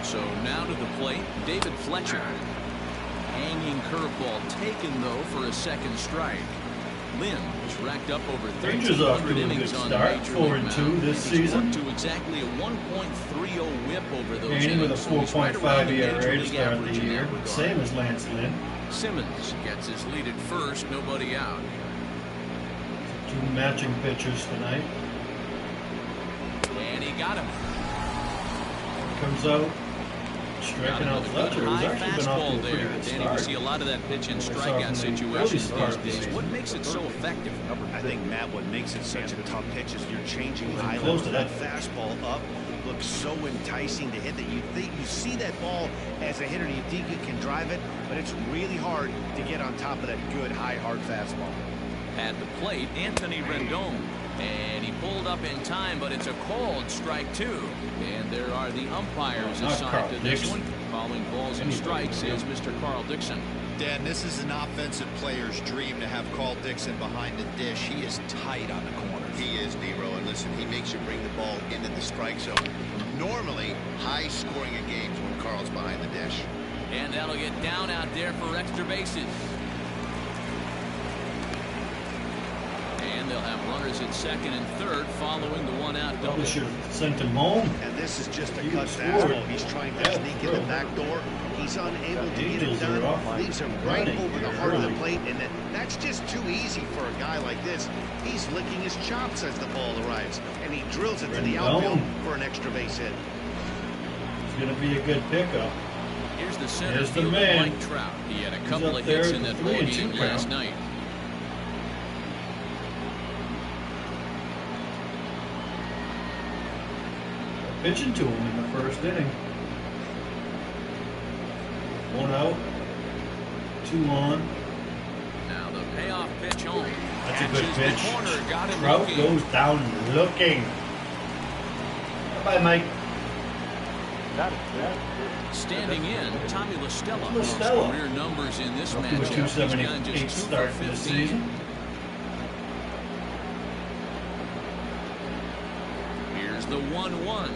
So now to the plate, David Fletcher. Hanging curveball taken, though, for a second strike. Lynn has racked up over 1,300 innings on the Major League mound. 4-2 this season. To exactly a 1.30 WHIP over those Heaney with a innings. 4.5 ERA to start the year, same as Lynn. SIMS gets his lead at first, nobody out. 2 matching pitchers tonight. And he got him. Comes out, striking out Fletcher, who's actually been off to a pretty good Danny, we see a lot of that pitch and strikeout situations these days. What makes it so effective? I think, Matt, what makes it such a tough pitch is you're changing high level. That fastball up looks so enticing to hit that you see that ball as a hitter and you think you can drive it, but it's really hard to get on top of that good high hard fastball. At the plate, Anthony Rendon. And he pulled up in time, but it's a called strike 2. And there are the umpires assigned to this one. Calling balls and strikes is Mr. Carl Dixon. Dan, this is an offensive player's dream to have Carl Dixon behind the dish. He is tight on the corners. He is, D-Row. And listen, he makes you bring the ball into the strike zone. Normally, high scoring in games when Carl's behind the dish. And that'll get down out there for extra bases. And they'll have runners at second and third following the one-out double. Should have sent him home. And this is just a cut fastball. He's trying to sneak in the back door. He's unable to get it done. Leaves him right over the heart of the plate, and that's just too easy for a guy like this. He's licking his chops as the ball arrives, and he drills it to the outfield for an extra base hit. It's going to be a good pickup. Here's the center fielder, Mike Trout. He had a couple of hits in that ball game last night. Pitching to him in the first inning. 1 out, 2 on. Now the payoff pitch home. That's a good pitch. Trout goes down looking. Bye, Mike. Standing in, Tommy La Stella. Career numbers in this matchup. Up to a 278 start this season. Here's the 1-1.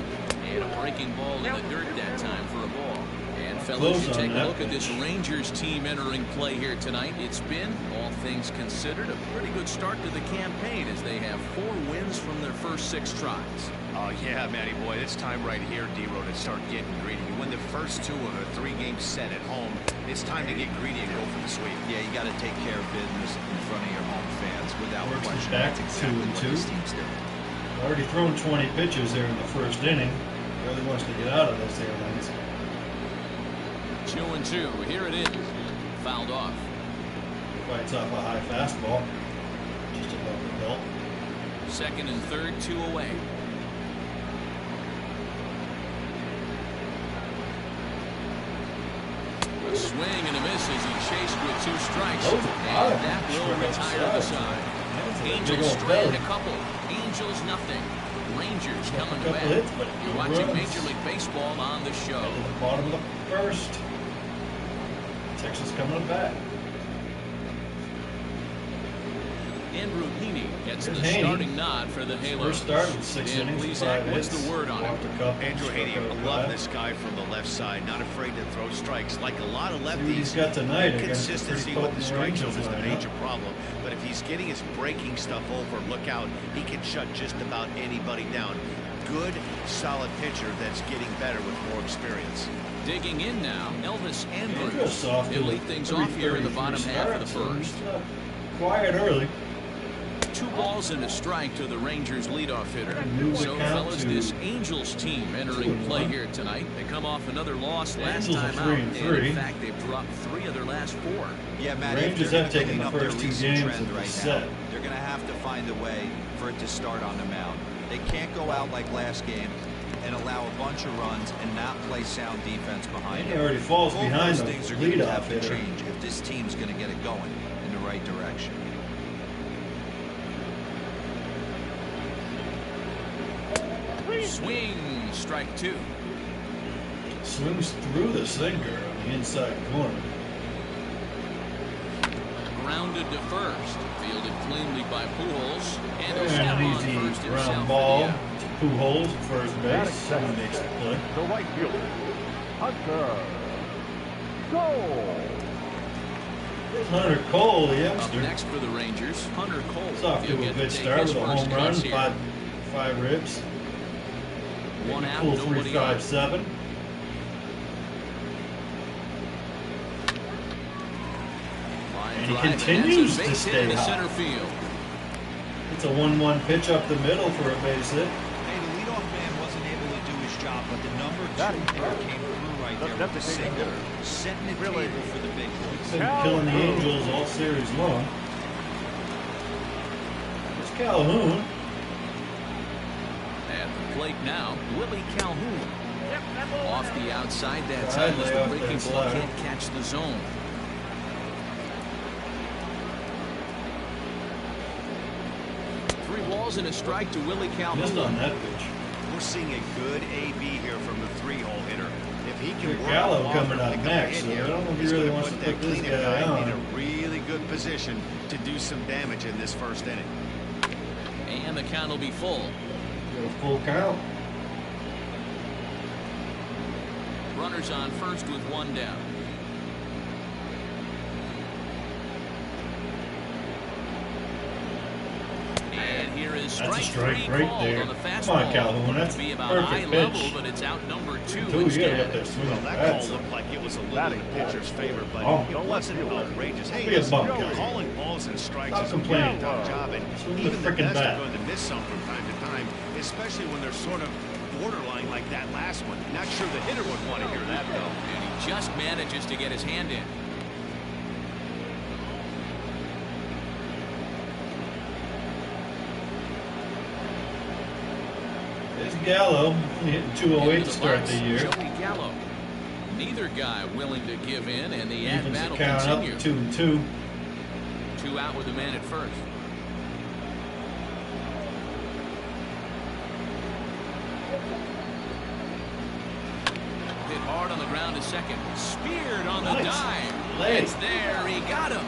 And a breaking ball in the dirt that time for a ball. And fellas, you take a look at this Rangers team entering play here tonight. It's been, all things considered, a pretty good start to the campaign as they have 4 wins from their first 6 tries. Oh, yeah, Matty boy, it's time right here, D-Row, to start getting greedy. You win the first 2 of a 3-game set at home. It's time to get greedy and go for the sweep. Yeah, you got to take care of business in front of your home fans without question. Back That's exactly 2-2. what this team's doing. Already thrown 20 pitches there in the first inning. Really wants to get out of this airlines. 2-2. Here it is. Fouled off. Fights off a high fastball. Just above the belt. Second and third, 2 away. A swing and a miss as he chased with 2 strikes. And that will retire the side. Angels strand a couple. Angels nothing. Rangers coming back. You're watching Major League Baseball on the show. At the bottom of the first. Texas coming back. Andrew Heaney gets the starting nod for the Halos. First start with 6 innings, 5 hits. What's the word on him? Andrew Heaney, I love this guy from the left side, not afraid to throw strikes like a lot of lefties. He's got tonight. Consistency with the strike zone is the major problem. But if he's getting his breaking stuff over, look out. He can shut just about anybody down. Good, solid pitcher that's getting better with more experience. Digging in now, Elvis Andrews. He'll lead things off here in the bottom half of the first. Quiet early. 2 balls and a strike to the Rangers leadoff hitter. So, fellas, this Angels team entering play here tonight. They come off another loss last time out. And in fact, they've dropped 3 of their last 4. Yeah, Matt, Rangers have taken the first 2 games of the set. They're going to have to find a way for it to start on the mound. They can't go out like last game and allow a bunch of runs and not play sound defense behind it. He already falls behind the things are going to have to hitter. change if this team's going to get it going in the right direction. Swing, strike 2. Swings through the sinker on the inside corner. Grounded to first. Fielded cleanly by Pujols. And an easy ground ball to Pujols, first base. Someone makes the play. The right fielder, Hunter Cole, the Up youngster. next for the Rangers, Hunter Cole. It's off to He'll a get good to take start his with a first home run, cuts here. five ribs. One out, Cool nobody on. 3.57. And he continues to stay hot. Center field. It's a 1-1 pitch up the middle for a base hit. Hey, the leadoff man wasn't able to do his job, but the number 2 hitter came through right there with the single, setting the table for the big boys. Been killing the Angels all series long. It's Calhoun. At the plate now, Willie Calhoun. Off the outside that Right, time as lay the off breaking that ball slider. can't catch the zone. Three balls and a strike to Willie Missed Calhoun. on that pitch. We're seeing a good AB here from the 3-hole hitter. If he can work Gallo off coming and up pick next, a so hit here, I don't know if he he's really gonna wants to put put that this cleanup guy guy in on. a really good position to do some damage in this first inning. And the count will be full. Got a full count. Runners on first with one down. And here is That's a strike strike three right called there. on the Come fastball. on, Calhoun. That's Be about perfect eye pitch. level, but it's out number 2 Two, you gotta instead. get that swing. Well, that That's call looked like it was a little in the pitcher's favor, but Oh. it wasn't outrageous. Hey, Be a listen, bum, Kelly. calling balls and strikes Stop is complaining. a tough job, and Swing the even the frickin' best bat. are going to miss some from time to time, especially when they're sort of borderline like that last one. Not sure the hitter would want to hear that, though. And he just manages to get his hand in. There's Gallo. He hit 208 Into to the start box, the year. Joey Gallo. Neither guy willing to give in, and the Evens at-bat the will count up continue. 2-2. 2 out with a man at first. Hit hard on the ground to second. Speared on the Nice. dive. Late. It's there. He got him.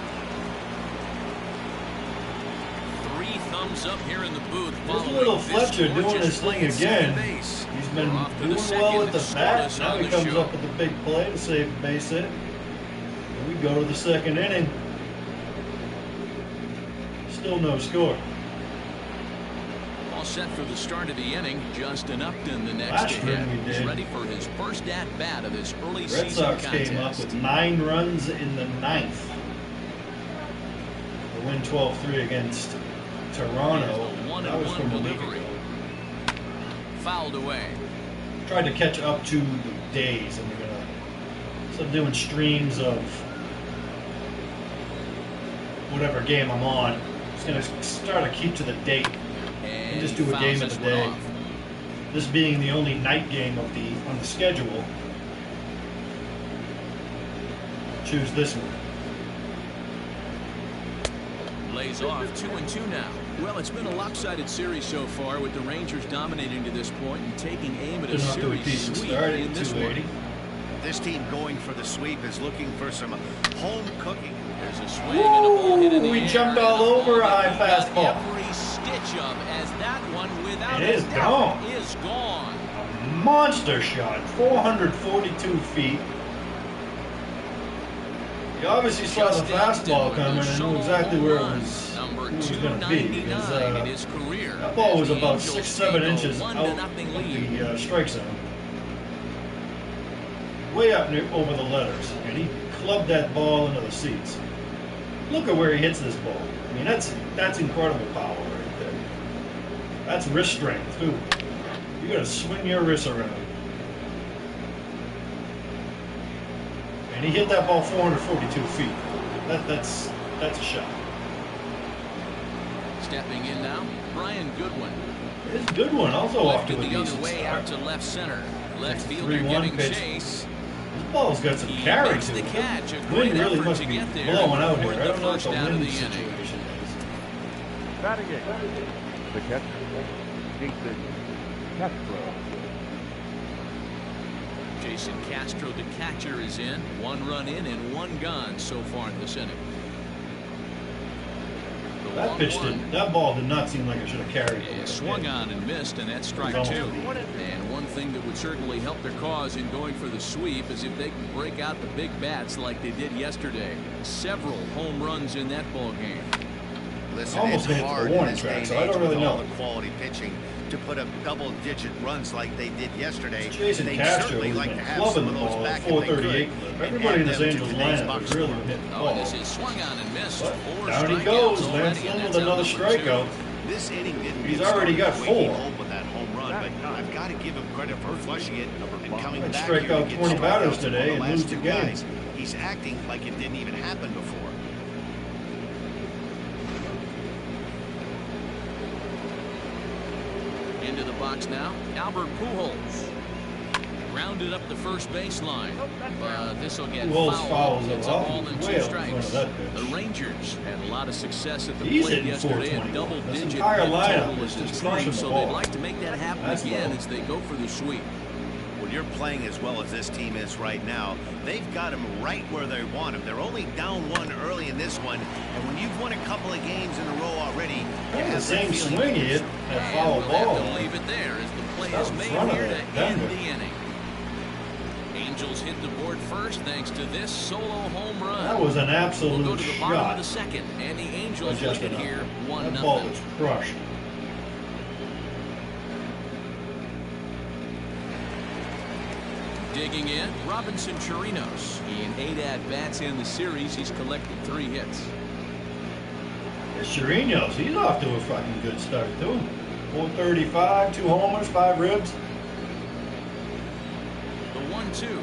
3 thumbs up here in the booth. There's following little this Fletcher doing gorgeous his thing play at second again. base. He's been We're off to doing the well second with the to start bat. us Now on he the comes show. up with a big play to save a base hit. And we go to the second inning. Still no score. All set for the start of the inning. Justin Upton, the next Last to hit, run we is did. ready for his first at-bat of this early Red season Sox contest. came up with 9 runs in the 9th. The win 12-3 against Toronto. That was 1-1 from a week delivery. ago. Fouled away. Tried to catch up to the days, and we're gonna start doing streams of whatever game I'm on. Just gonna start to keep to the date. And Just do a fouls game of this the one day. off. This being the only night game of on the schedule. Choose this one. Lays off 2-2 now. Well, it's been a lopsided series so far, with the Rangers dominating to this point and taking aim at a Been off to a series decent sweep start in at this 280. one. This team going for the sweep is looking for some home cooking. There's a swing and a ball hit in the We air, jumped and all a ball over a that high we got fastball. every stitch of, as that one, without It a is doubt, gone. is gone. Monster shot, 442 feet. You obviously saw the Justin fastball Upton coming with a and knew solo exactly home where it run, was, number going to be. Because, 299 in his career. that ball as was the about Angels 6-7 take a inches out 1-0 of lead. the strike zone. Way up near, over the letters. And he clubbed that ball into the seats. Look at where he hits this ball. I mean, that's incredible power right there. That's wrist strength, too. You got to swing your wrists around. And he hit that ball 442 feet. That's a shot. Stepping in now, Brian Goodwin. It's a good one. Also off to Lifted a the other decent way out start. to left center. Left fielder 3-1 giving pitch. chase. This ball's got some He carry makes to the it. catch. A Wind great really effort must to be get there. blowing out for here. I the don't know what first the out of wind the inning. situation is. Batting it. The catcher, Jason Castro. Jason Castro, the catcher, is in. 1 run in and 1 gone so far in this inning. The That ball did not seem like it should have carried. It swung on and missed, and that's strike 2. And one thing that would certainly help their cause in going for the sweep is if they can break out the big bats like they did yesterday. Several home runs in that ball game. Listen, almost it's hit hard the in warning this track, day and so I don't age really with all know. the quality pitching to put up double-digit runs like they did yesterday. Jason They'd Castro certainly has like been to have some clubbing of the those ball back at if they could. 438. Everybody in this Angels lineup is really hitting the Oh, ball. and this is swung on and missed. But 4 down he strikeouts goes, already, Lance and Lynn that's with out another number 2. strikeout. This inning didn't He's get already got started the way he 4. rolled with that home run, but I've got to give him credit for flushing it and coming Might back strike here to out get 20 batters strikeouts today on the and lose last the 2 game. guys. He's acting like it didn't even happen before. Into the box now, Albert Pujols. Grounded up the first baseline. This will get Pujols fouls it It's a off. ball and He's 2 way out in front strikes. of that pitch. The Rangers had a lot of success at the He's plate hitting yesterday. 421. A double-digit This entire hit lineup total is is just the crushing team, the so ball. they'd like to make that happen That's again low. as they go for the sweep. When you're playing as well as this team is right now, they've got them right where they want them. They're only down 1 early in this one, and when you've won a couple of games in a row already, you That's have the same that feeling swing he hit, that And foul we'll ball. have to leave it there as the play Out is in made front of here it, to end Denver. the inning. Angels hit the board first thanks to this solo home run. That was an We'll absolute go to the bottom of the shot. second, and the Angels But just lead it enough. here That ball 1-0. was crushed. Digging in, Robinson Chirinos. In 8 at-bats in the series, he's collected 3 hits. Chirinos, he's off to a fucking good start too. 435, 2 homers, 5 ribs. The 1-2.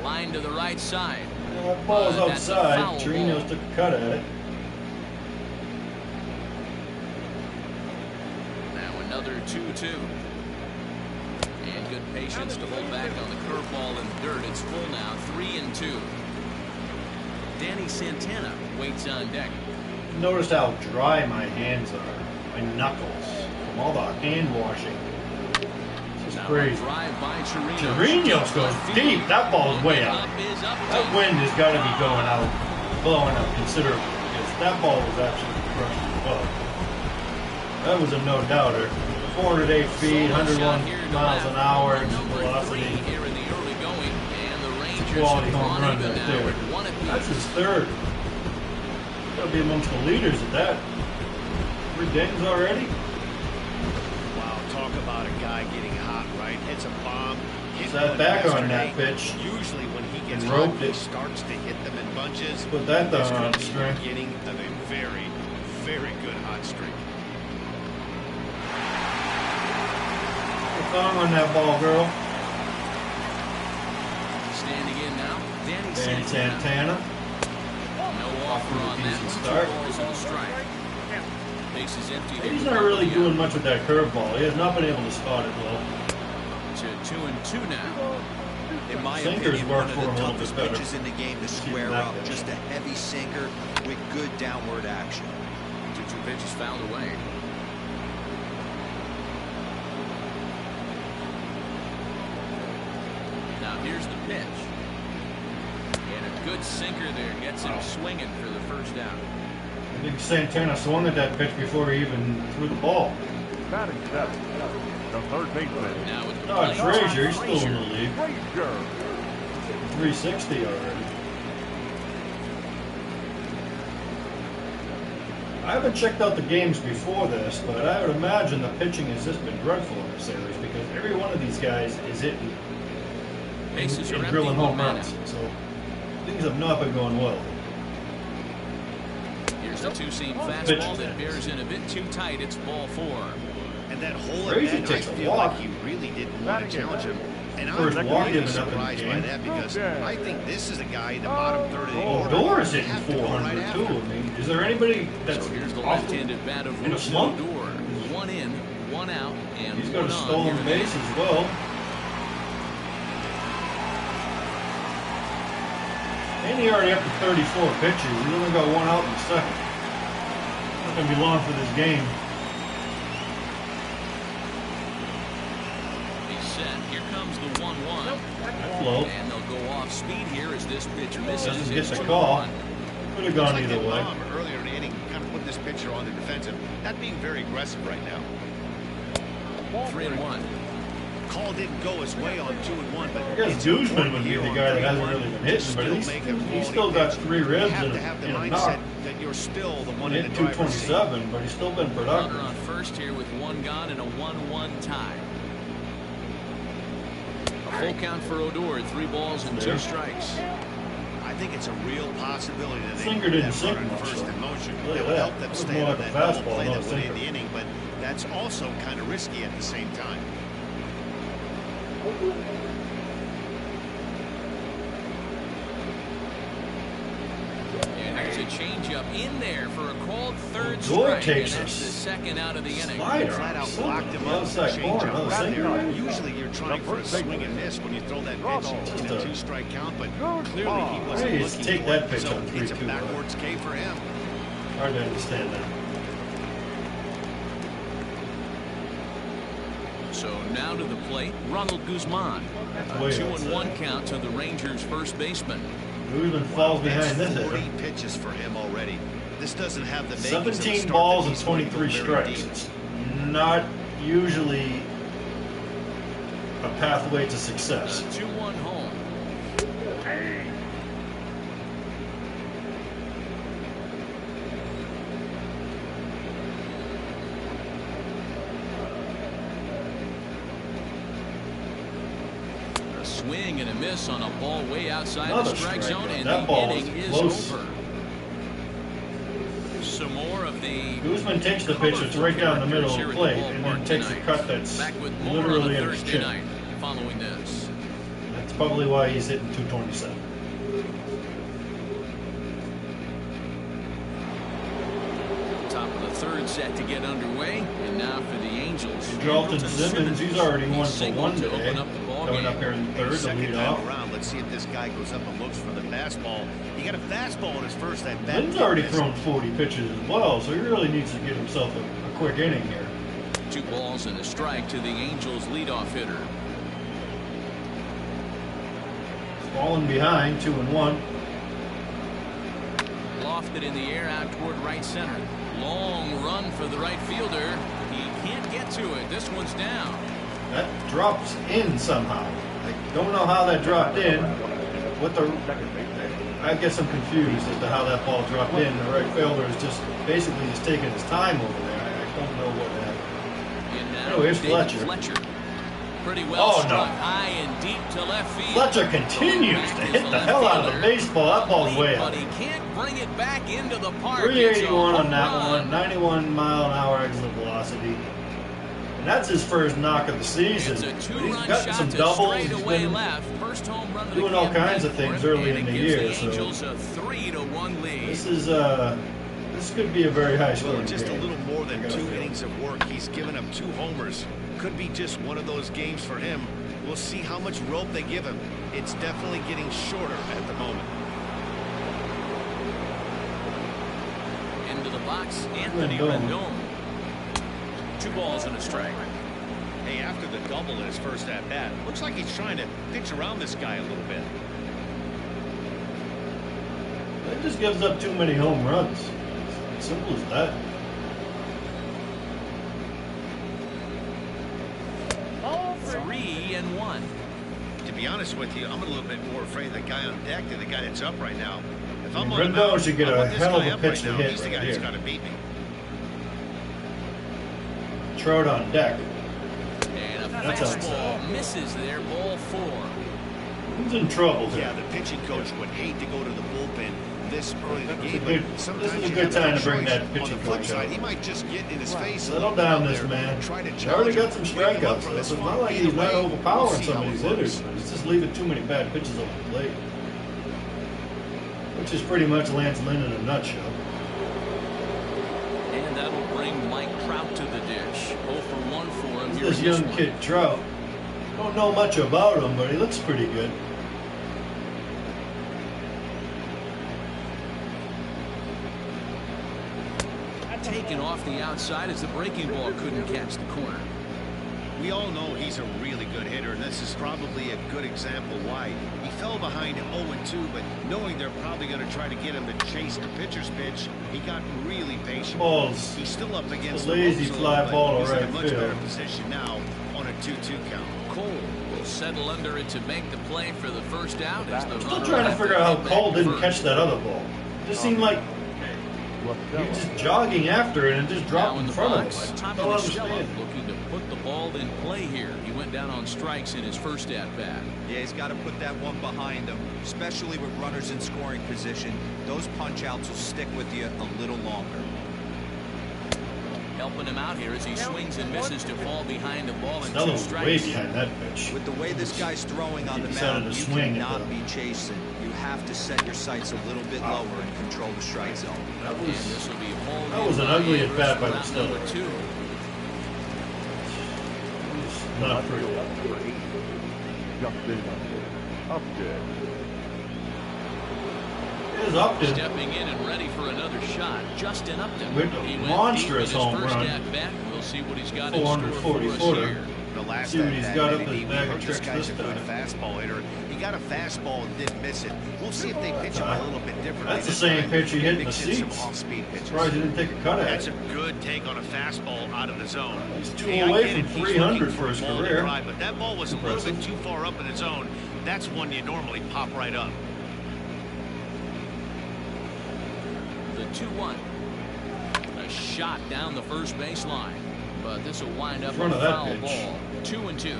Line to the right side. That ball's That's a outside. foul Chirinos ball. took a cut at it. Now another 2-2. And good patience to hold back on the curveball in dirt. It's full now, 3-2. Danny Santana waits on deck. Notice how dry my hands are, my knuckles, from all the hand washing. This is Now a crazy. drive by Chirinos. Chirinos goes deep. That ball's way out. That wind has got to be going out, blowing up considerably. Because that ball was absolutely crushed as well. That was a no-doubter. 408 feet, 101 miles an hour, velocity. Here in the early going, and the Rangers Quality have home gone run even right now there. at 1 apiece. That's his 3rd. Got to be amongst the leaders at that. 3 dings already. Wow, talk about a guy getting hot, right? Hits a bomb. hit Sat one back on yesterday. that pitch. Usually when he gets And hot, roped he it. starts to hit them in bunches. Put that This down on could be the strength. beginning of a very, very good hot streak. Thumb on that ball, girl. Standing in now, Danny Danny Santana. Santana. No offer on that. Decent 2 start. balls and a strike. Base is empty. here He's with not really nobody doing out. much with that curveball. He has not been able to spot it well. To 2-2 now. In my Sinkers opinion, work one of for him a the little toughest bit better. pitches in the game to Keeping square that up. pitch. Just a heavy sinker with good downward action. 2-2 pitches fouled away. Now here's the pitch. And a good sinker there gets him swinging for the first out. I think Santana swung at that pitch before he even threw the ball. Batting 7, the 3rd baseman, Now with the No, it's plate, Frazier. He's still in the league. Frazier. 360 already. I haven't checked out the games before this, but I would imagine the pitching has just been dreadful in this series because every one of these guys is hitting Bases are and empty, drilling home 1 man runs. out. So things have not been going well. Here's the 2-seam fastball Pitch. that bears in a bit too tight. It's ball 4. And that hole Frazier at bat, I takes a feel walk. like he really didn't want to challenge him. And First I'm walk really given up in the surprised by game. that because I think this is a guy in the bottom 3rd of the Oh, order. Door is You hitting have to go 400 right too. after. I mean, is there anybody that's So here's the awful? left-handed bat of in a Luis slump? Lindor. 1 in, 1 out, and He's 1 got a on. stolen here in the base as well. Heaney already up to 34 pitches. He's only got 1 out in the 2nd. Not going to be long for this game. Low. And they'll go off speed here as this pitch misses. Doesn't get the call. Could have gone either way. Earlier in the inning, kind of put this pitcher on the defensive. Not being very aggressive right now. 3-1. Call didn't go his way on 2-1, but I guess Guzman would be the guy that hasn't really been hitting, but he's still got 3 ribs and a knock. That you're still the one Hit in the driver's seat. 227, but he's still been productive. Runner on first here with 1 gone and a 1-1 tie. A full count for Odor, 3 balls and 2 strikes. I think it's a real possibility that they Sinker put didn't that sink runner in much, first though. in motion. Look It at would that. help them Looks stay more on like a that double fastball, play not a that would end sinker. the inning, but that's also kind of risky at the same time. And there's a changeup in there for a called third Odor strike. takes And that's us. the second out of the inning. Slider. Flat out blocked him up. Outside corner, another sinker. Usually you're trying for a swing and miss when you throw that pitch in a 2-strike count, but clearly he wasn't Hey, looking take for that it. pitch So on it's a 3-2. backwards K for him. Hard to understand that. So now to the plate, Ronald Guzman. A Way 2-1 outside. count to the Rangers' first baseman. Guzman falls behind That's this 40 hitter. pitches for him already. This doesn't have the makings of a 17 start balls that and he's going to go 23 very strikes. deep. It's not usually a pathway to success. A 2-1 home. A swing and a miss on a ball way outside Another the strike zone, strikeout. and That the ball inning was is close. over. Some more of the Guzman takes the pitch that's right down the middle of the plate and then takes a cut that's back with more literally on in a his Thursday chin. night following this. That's probably why he's hitting 227. Top of the third set to get underway, and now for the Angels. Dalton Simmons, he's already 1 for singled 1 to today. open up the ball Coming game. up here in the third to Second lead time off. around, let's see if this guy goes up and looks for the fastball. He got a fastball in his first at bat. Lynn's already thrown 40 pitches as well, so he really needs to get himself a quick inning here. 2 balls and a strike to the Angels leadoff hitter. Falling behind, 2-1. Lofted in the air out toward right center. Long run for the right fielder. He can't get to it. This one's down. That drops in somehow. I don't know how that dropped in. I guess I'm confused as to how that ball dropped in. The right fielder is just basically just taking his time over there. I don't know what happened. And now Oh, here's David Fletcher. Pretty well Oh, struck no. high and deep to left field. Fletcher continues to hit the hell out of the baseball. That ball's way But out. he can't bring it back into the park. 381 on It's a that home one, run. 91 mile an hour exit velocity. And that's his first knock of the season. It's a But 2-run he's gotten shot some to doubles. He's straightaway been left. First home run of the doing all campaign kinds of for things him, early and in it the gives year, the so Angels a 3-1 lead. this could be a very high Well, scoring in just a game. little more than I gotta 2 feel. innings of work, he's given up 2 homers. Could be just one of those games for him. We'll see how much rope they give him. It's definitely getting shorter at the moment. Into the box, Anthony Rendon. Rendon. 2 balls and a strike. Hey, after the double in his first at-bat, looks like he's trying to pitch around this guy a little bit. That just gives up too many home runs. It's simple as that. All 3-1. To be honest with you, I'm a little bit more afraid of the guy on deck than the guy that's up right now. If I'm on the Rendon mound, should get I a want this hell of guy a up pitch right to now. hit He's the right guy who's here. got to beat me. Trout on deck. And a That's fastball outside. misses there, ball 4. Who's in trouble here? Yeah, the pitching coach would hate to go to the bullpen this early in the game, good- but sometimes this is a you good have no time to bring choice. that pitching On the flip coach side, out. he might just get in his face. a Settle little down, bit this out there, man. Try to He's already challenge got him, some wake him up strikeouts, from so this it's one. not like Either he's not way, we'll overpowering see some how of it these goes. hitters. He's just leaving too many bad pitches on the plate. Which is pretty much Lance Lynn in a nutshell. And that'll bring Mike Trout to the dish. 0 for 1 for him. Who's Here's this this young one. kid Trout? Don't know much about him, but he looks pretty good. Taken off the outside as the breaking ball couldn't catch the corner. We all know he's a really good hitter, and this is probably a good example why. He fell behind 0-2, but knowing they're probably going to try to get him to chase the pitcher's pitch, he got really patient. He's still up against the lazy fly ball, he's in a right much field. better position now on a 2-2 count. Cole will settle under it to make the play for the first out. As the I'm still trying to figure out how Cole didn't catch that other ball. It just seemed like he was just jogging after it and just dropped in front of us. I don't understand. Looking to put the ball in play here. He went down on strikes in his first at-bat. Yeah, he's got to put that one behind him, especially with runners in scoring position. Those punch-outs will stick with you a little longer. Helping him out here as he swings and misses to fall behind the ball and That 2 was strikes. way behind that pitch. With the way this guy's throwing on the decided mound, to you swing at cannot be chasing. You have to set your sights a little bit lower and control the strike zone. That And this will be home That was in an ugly Miami at-bat by for the round Stiller. number 2. Not pretty. Justin Upton. It is Upton. Stepping in and ready for another shot. Justin Upton. With a He went monstrous deep with his home first run. at-bat. We'll see what he's got in store for 440 us footer. here. The last See what he's at-bat, got up maybe his we bag of heard this tricks guy's this a good time. fastball hitter. He got a fastball and didn't miss it. We'll see if they pitch him a little bit differently. That's the this same time. pitch he hit in the Mix in some seats. off-speed pitches. Surprised he didn't take a cut at That's it. a good take on a fastball out of the zone. He's 2 Hey, I away get from it. He's 300 looking for his a ball to career. drive, but that ball was a little bit too far up in the zone. That's one you normally pop right up. The 2-1. A shot down the first baseline. But this will wind up In front a of that foul pitch. ball. 2-2.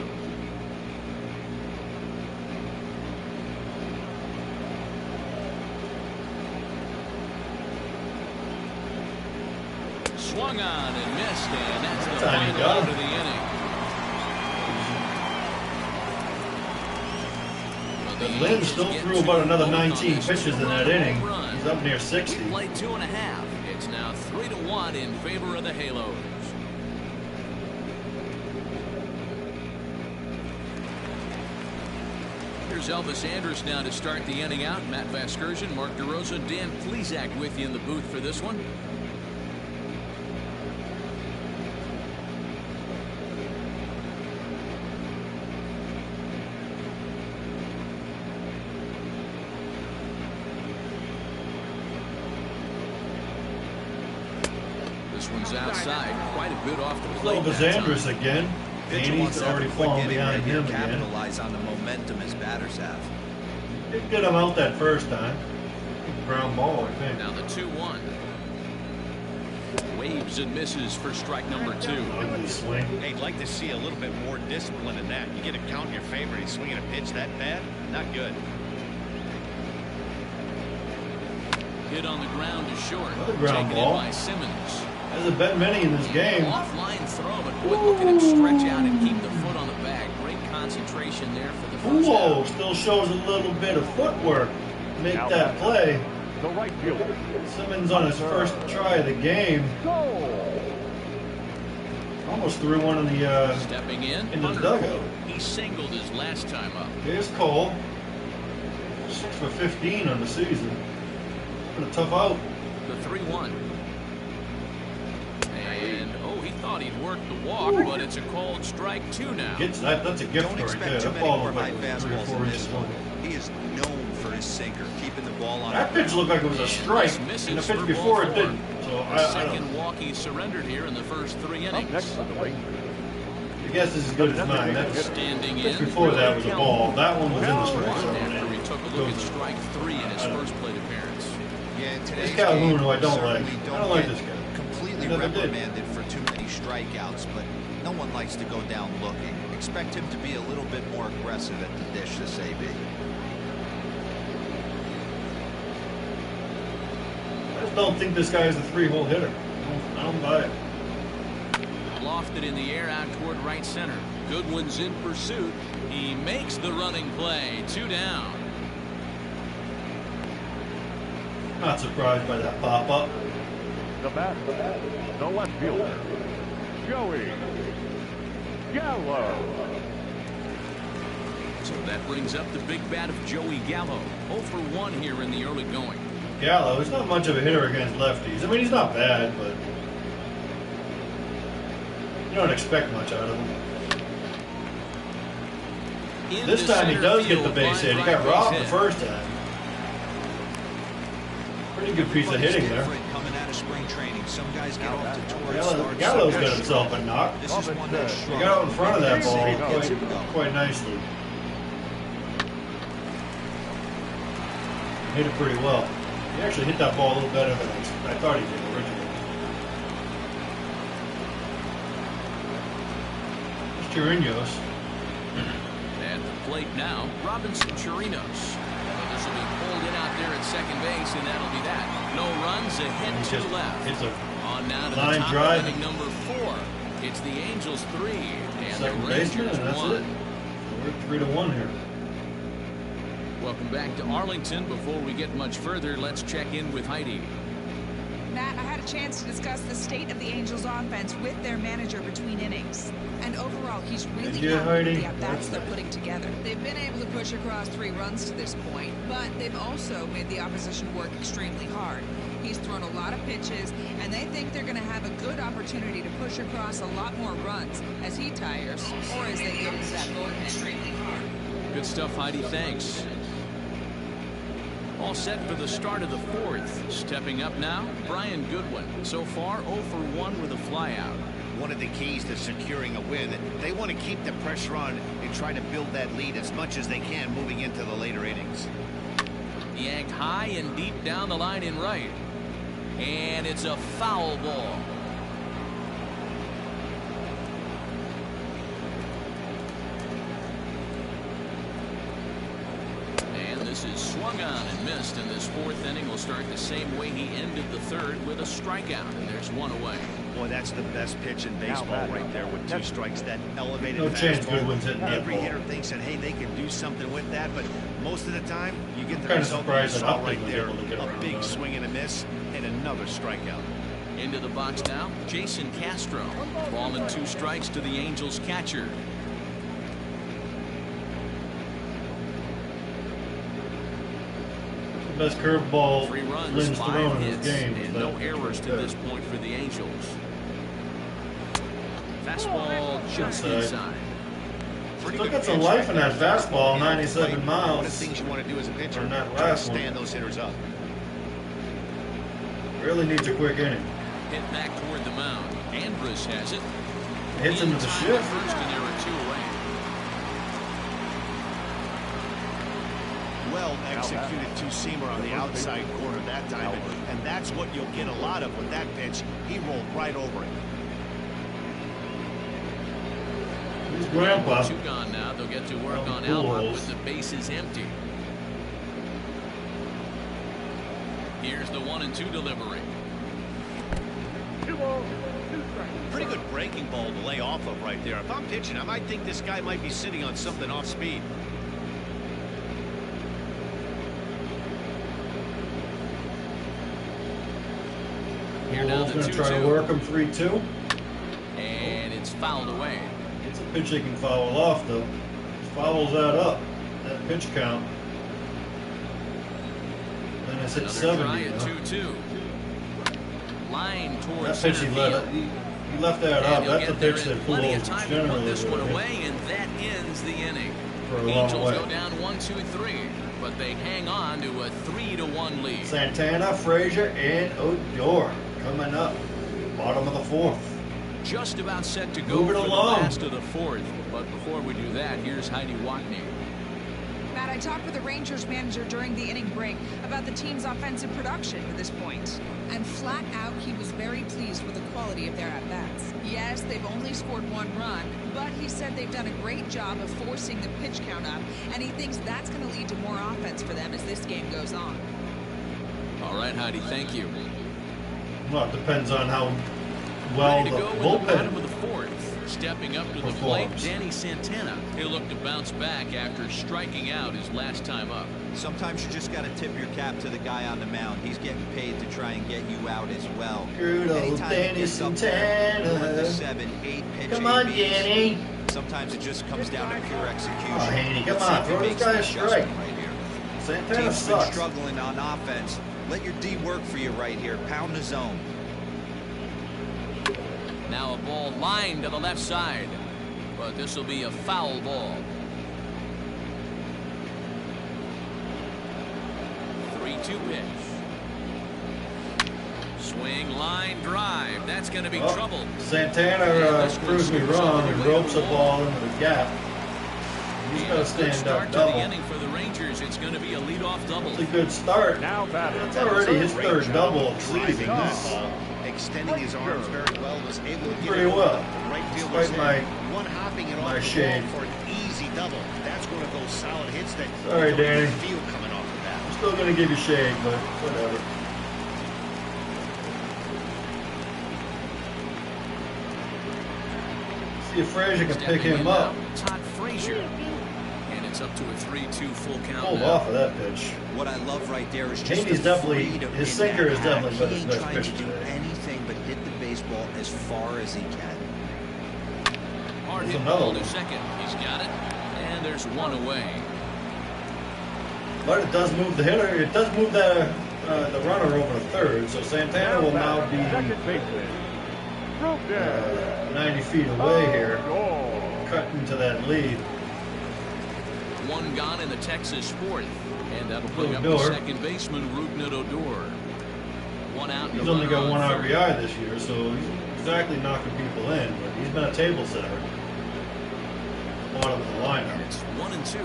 Swung on and missed, and that's the Time he final got out him. of the inning. Well, the Lynn Yankees still get threw about another both on 19 this pitches in two-run that inning. home run. He's up near 60. We played 2.5. It's now 3-1 in favor of the Halos. Here's Elvis Andrus now to start the inning out. Matt Vasgersian, Mark DeRosa, Dan Plesac with you in the booth for this one. This one's outside, quite a bit off the plate. Elvis that time. Andrus again. Pitcher wants Heaney's to have already a quick fallen inning behind right here, him again. capitalize on the momentum his batters have. Didn't get him out that first time. Ground ball, I think. Now the 2-1. Waves and misses for strike number 2. Ugly swing. Hey, I'd like to see a little bit more discipline in that. You get a count in your favor, he's swinging a pitch that bad? Not good. Hit on the ground to short. Another ground Taken ball. in by Simmons. Hasn't been many in this game. Offline throw, but boy, look at him stretch out and keep the foot on the bag. Great concentration there for the first Whoa, out. still shows a little bit of footwork. Make that play. The right fielder. Simmons on his first try of the game. Goal. Almost threw one in the Stepping in, into the Hunter dugout. Cole. He singled his last time up. Here's Cole. 6 for 15 on the season. Been a tough out. The 3-1. And, oh, he thought he'd work the walk, but it's a called strike 2 now. Gets that. That's a gift Don't right expect there. too That many ball more looked high like it was 3 or fastballs 4 in inches this long. one. He is known for his sinker, keeping the ball on. That pitch looked like it was a strike, Misses and the for pitch ball before it 4. didn't. So The I don't second walk he surrendered here in the first 3 Up next innings. for the Rangers. I guess it's as good as mine. That Standing pitch in. before that was a ball. That one was in the strike zone. After he took a look at strike 3 in his first plate appearance. Yeah, in today's Calhoun, game, who I don't like. certainly I don't like get this guy. completely Never did. reprimanded for too many strikeouts, but no one likes to go down looking. Expect him to be a little bit more aggressive at the dish this AB. I just don't think this guy is a 3-hole hitter. I don't buy it. Lofted in the air out toward right center. Goodwin's in pursuit. He makes the running play. 2 down. Not surprised by that pop-up. The bat. The left fielder. Joey Gallo. So that brings up the big bat of Joey Gallo. 0 for 1 here in the early going. Gallo is not much of a hitter against lefties. I mean, he's not bad, but you don't expect much out of him. This time he does get the base hit. He got robbed the first time. Pretty good piece of hitting there. Coming out of spring training, some guys get off to torrid starts. Gallo's got himself a knock. This is one that's He got out in front of that ball quite nicely. Hit it pretty well. He actually hit that ball a little better than I thought he did originally. Chirinos. At the plate now, Robinson Chirinos. This will be pulled in out there at second base, and that'll be that. No runs, a hit to left. It's a on now to line the top drive. of inning number 4. It's the Angels 3 and Second the baseman, Rangers and that's 1. it. We're 3-1 here. Welcome back to Arlington. Before we get much further, let's check in with Heidi. Matt, I had a chance to discuss the state of the Angels offense with their manager between innings. And overall, he's really happy with the at-bats they're putting together. They've been able to push across 3 runs to this point, but they've also made the opposition work extremely hard. He's thrown a lot of pitches, and they think they're going to have a good opportunity to push across a lot more runs as he tires or as they go to that bullpen extremely hard. Good stuff, Heidi. Thanks. All set for the start of the 4th. Stepping up now, Brian Goodwin. So far, 0 for 1 with a flyout. One of the keys to securing a win, they want to keep the pressure on and try to build that lead as much as they can moving into the later innings. Yanked high and deep down the line in right. And it's a foul ball. This is swung on and missed, and this 4th inning will start the same way he ended the 3rd with a strikeout, and there's 1 away. Boy, that's the best pitch in baseball right there with 2 strikes. That elevated no chance Goodwin's fastball. hitting that Every ball. hitter thinks that, hey, they can do something with that, but most of the time, you get the Kind of result surprised you that saw Upton right was there. able to get A around big that. swing and a miss, and another strikeout. Into the box now, Jason Castro. Ball and 2 strikes to the Angels catcher. The best curveball 3 runs, Lynn's 5 thrown in hits, this game. and no errors to this point for the Angels. Fastball just inside. Still got some life in that fastball, 97 miles. One of the things you want to do as a pitcher, On that try to last one. stand those hitters up. Really needs a quick inning. Hit back toward the mound. Andrus has it. Hits into the shift. First, and there are 2 away. Well executed 2-seamer on the outside corner that time, and that's what you'll get a lot of with that pitch. He rolled right over it. His grandpa. 2 gone now. They'll get to work on Cool Albert holes. with the bases empty. Here's the 1-2 delivery. 2 balls, 2 strikes. Pretty good breaking ball to lay off of right there. If I'm pitching, I might think this guy might be sitting on something off speed. Here now Bull's the going to try to 2-2. work him 3-2. And it's fouled away. It's a pitch they can foul off, though. Fouls that up, that pitch count. Then it's hit Another 70. try You at know? 2-2. Line towards That center pitch he field. left that And up. he'll That's get the there pitch in that plenty of Pujols time to put generally this one would hit away, and that ends the inning. for a long Angels way. go down 1-2-3, but they hang on to a 3-1 lead. Santana, Frazier, and Odor coming up. Bottom of the 4th. Just about set to go Move it for the along. last of the 4th. But before we do that, here's Heidi Watney. Matt, I talked with the Rangers manager during the inning break about the team's offensive production to this point. And flat out, he was very pleased with the quality of their at-bats. Yes, they've only scored 1 run, but he said they've done a great job of forcing the pitch count up, and he thinks that's going to lead to more offense for them as this game goes on. All right, Heidi, thank you. Well, it depends on how well Ready the to go in the bottom bullpen of the 4th. Stepping up to the plate, Danny Santana. He'll look to bounce back after striking out his last time up. Sometimes you just got to tip your cap to the guy on the mound. He's getting paid to try and get you out as well. Good old Anytime he Danny gets up there, 1 to Santana. 7, 8 pitch Come on, ABs. Danny. Sometimes it just comes down to pure execution. Oh, Heaney, come Let's see on, if he throw this makes guy an a strike. adjustment right here. Santana Team's been sucks. struggling on offense. Let your D work for you right here. Pound the zone. Now a ball lined to the left side, but this will be a foul ball. 2 pitch. Swing, line, drive. That's going to be trouble. Santana proves me wrong and ropes a ball into the gap. He's got to stand up double. To the inning for the Rangers. It's going to be a leadoff double. It's a good start. Now it's already his third double of the season. Extending his arms very well, was able to get pretty well. Right despite one hopping it my off shade. for an easy double. That's one of those solid hits that sorry, you Danny. feel coming off of that. I'm still going to give you shade, but whatever. See if Frazier can pick him up. Todd Frazier. And it's up to a 3-2 full count. Hold off of that pitch. What I love right there is just Heaney's definitely, his sinker is definitely been his best pitch to do today. anything but hit the baseball as far as he can. Hard hit ball to second. He's got it. And there's one away. But it does move the hitter. It does move the runner over to third. So Santana will now be 90 feet away here, cutting to that lead. One gone in the Texas fourth. And that'll bring up the second baseman, Rougned Odor. One out. He's only got 1 RBI this year, so he's exactly knocking people in. But he's been a table setter. Bottom of the lineup. It's 1-2.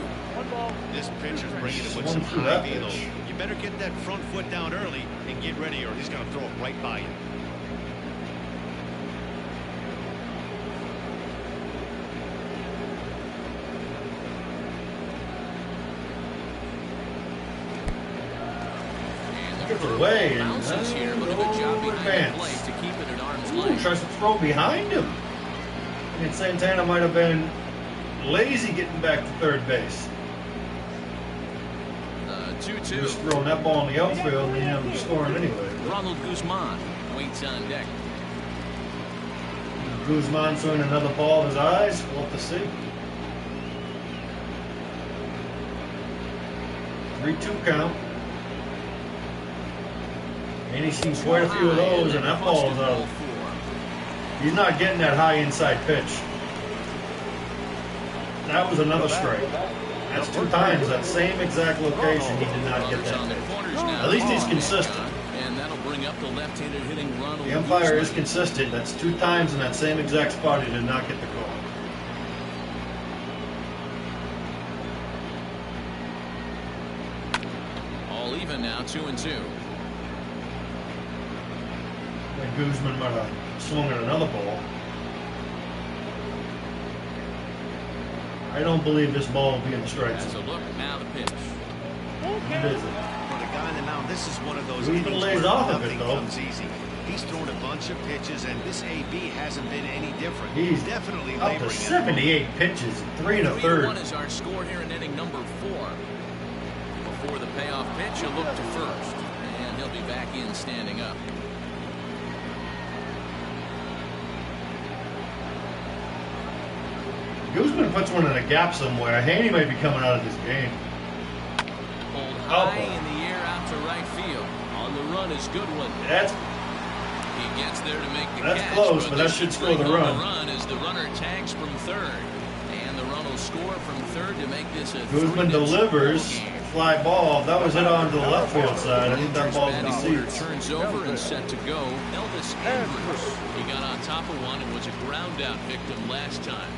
This pitcher's bringing it with some high velo. You better get that front foot down early and get ready, or he's going to throw it right by you. Gets away and bounces here, but a good job behind the plate to keep it at arm's length. Tries to throw behind him. I mean, Santana might have been lazy getting back to third base. 2-2. Just throwing that ball in the outfield and he ended up scoring anyway. Ronald Guzman waits on deck. Guzman throwing another ball in his eyes. We'll have to see. 3-2 count. And he's seen quite a few of those, and that ball is out. He's not getting that high inside pitch. That was another strike. That's 2 times that same exact location he did not get that pitch. At least he's consistent. And that'll bring up the left-hander hitting Ronald. The umpire is consistent. That's 2 times in that same exact spot he did not get the call. All even now, 2-2. And Guzman might have swung at another ball. I don't believe this ball will be in the strike zone. That's a look. Now the pitch. He does it. For the guy in the mound, this is one of those Guzman innings lays where off of it, nothing though. comes easy. He's thrown a bunch of pitches, and this AB hasn't been any different. He's definitely up laboring to it. 78 pitches, 3 1/3. 3-1 is our score here in inning number 4. Before the payoff pitch, a look to first. And he'll be back in standing up. Guzman puts one in a gap somewhere. Heaney might be coming out of this game. Pulled high in the air out to right field. On the run is Goodwin. He gets there to make the catch. That's close, but that should score the run. The run as the runner tags from third. And the run will score from third to make this a Guzman delivers. Fly ball. That was hit onto the left field side. I think that ball's in the seats. Turns over and set to go. Elvis Andrews. He got on top of one and was a ground out victim last time.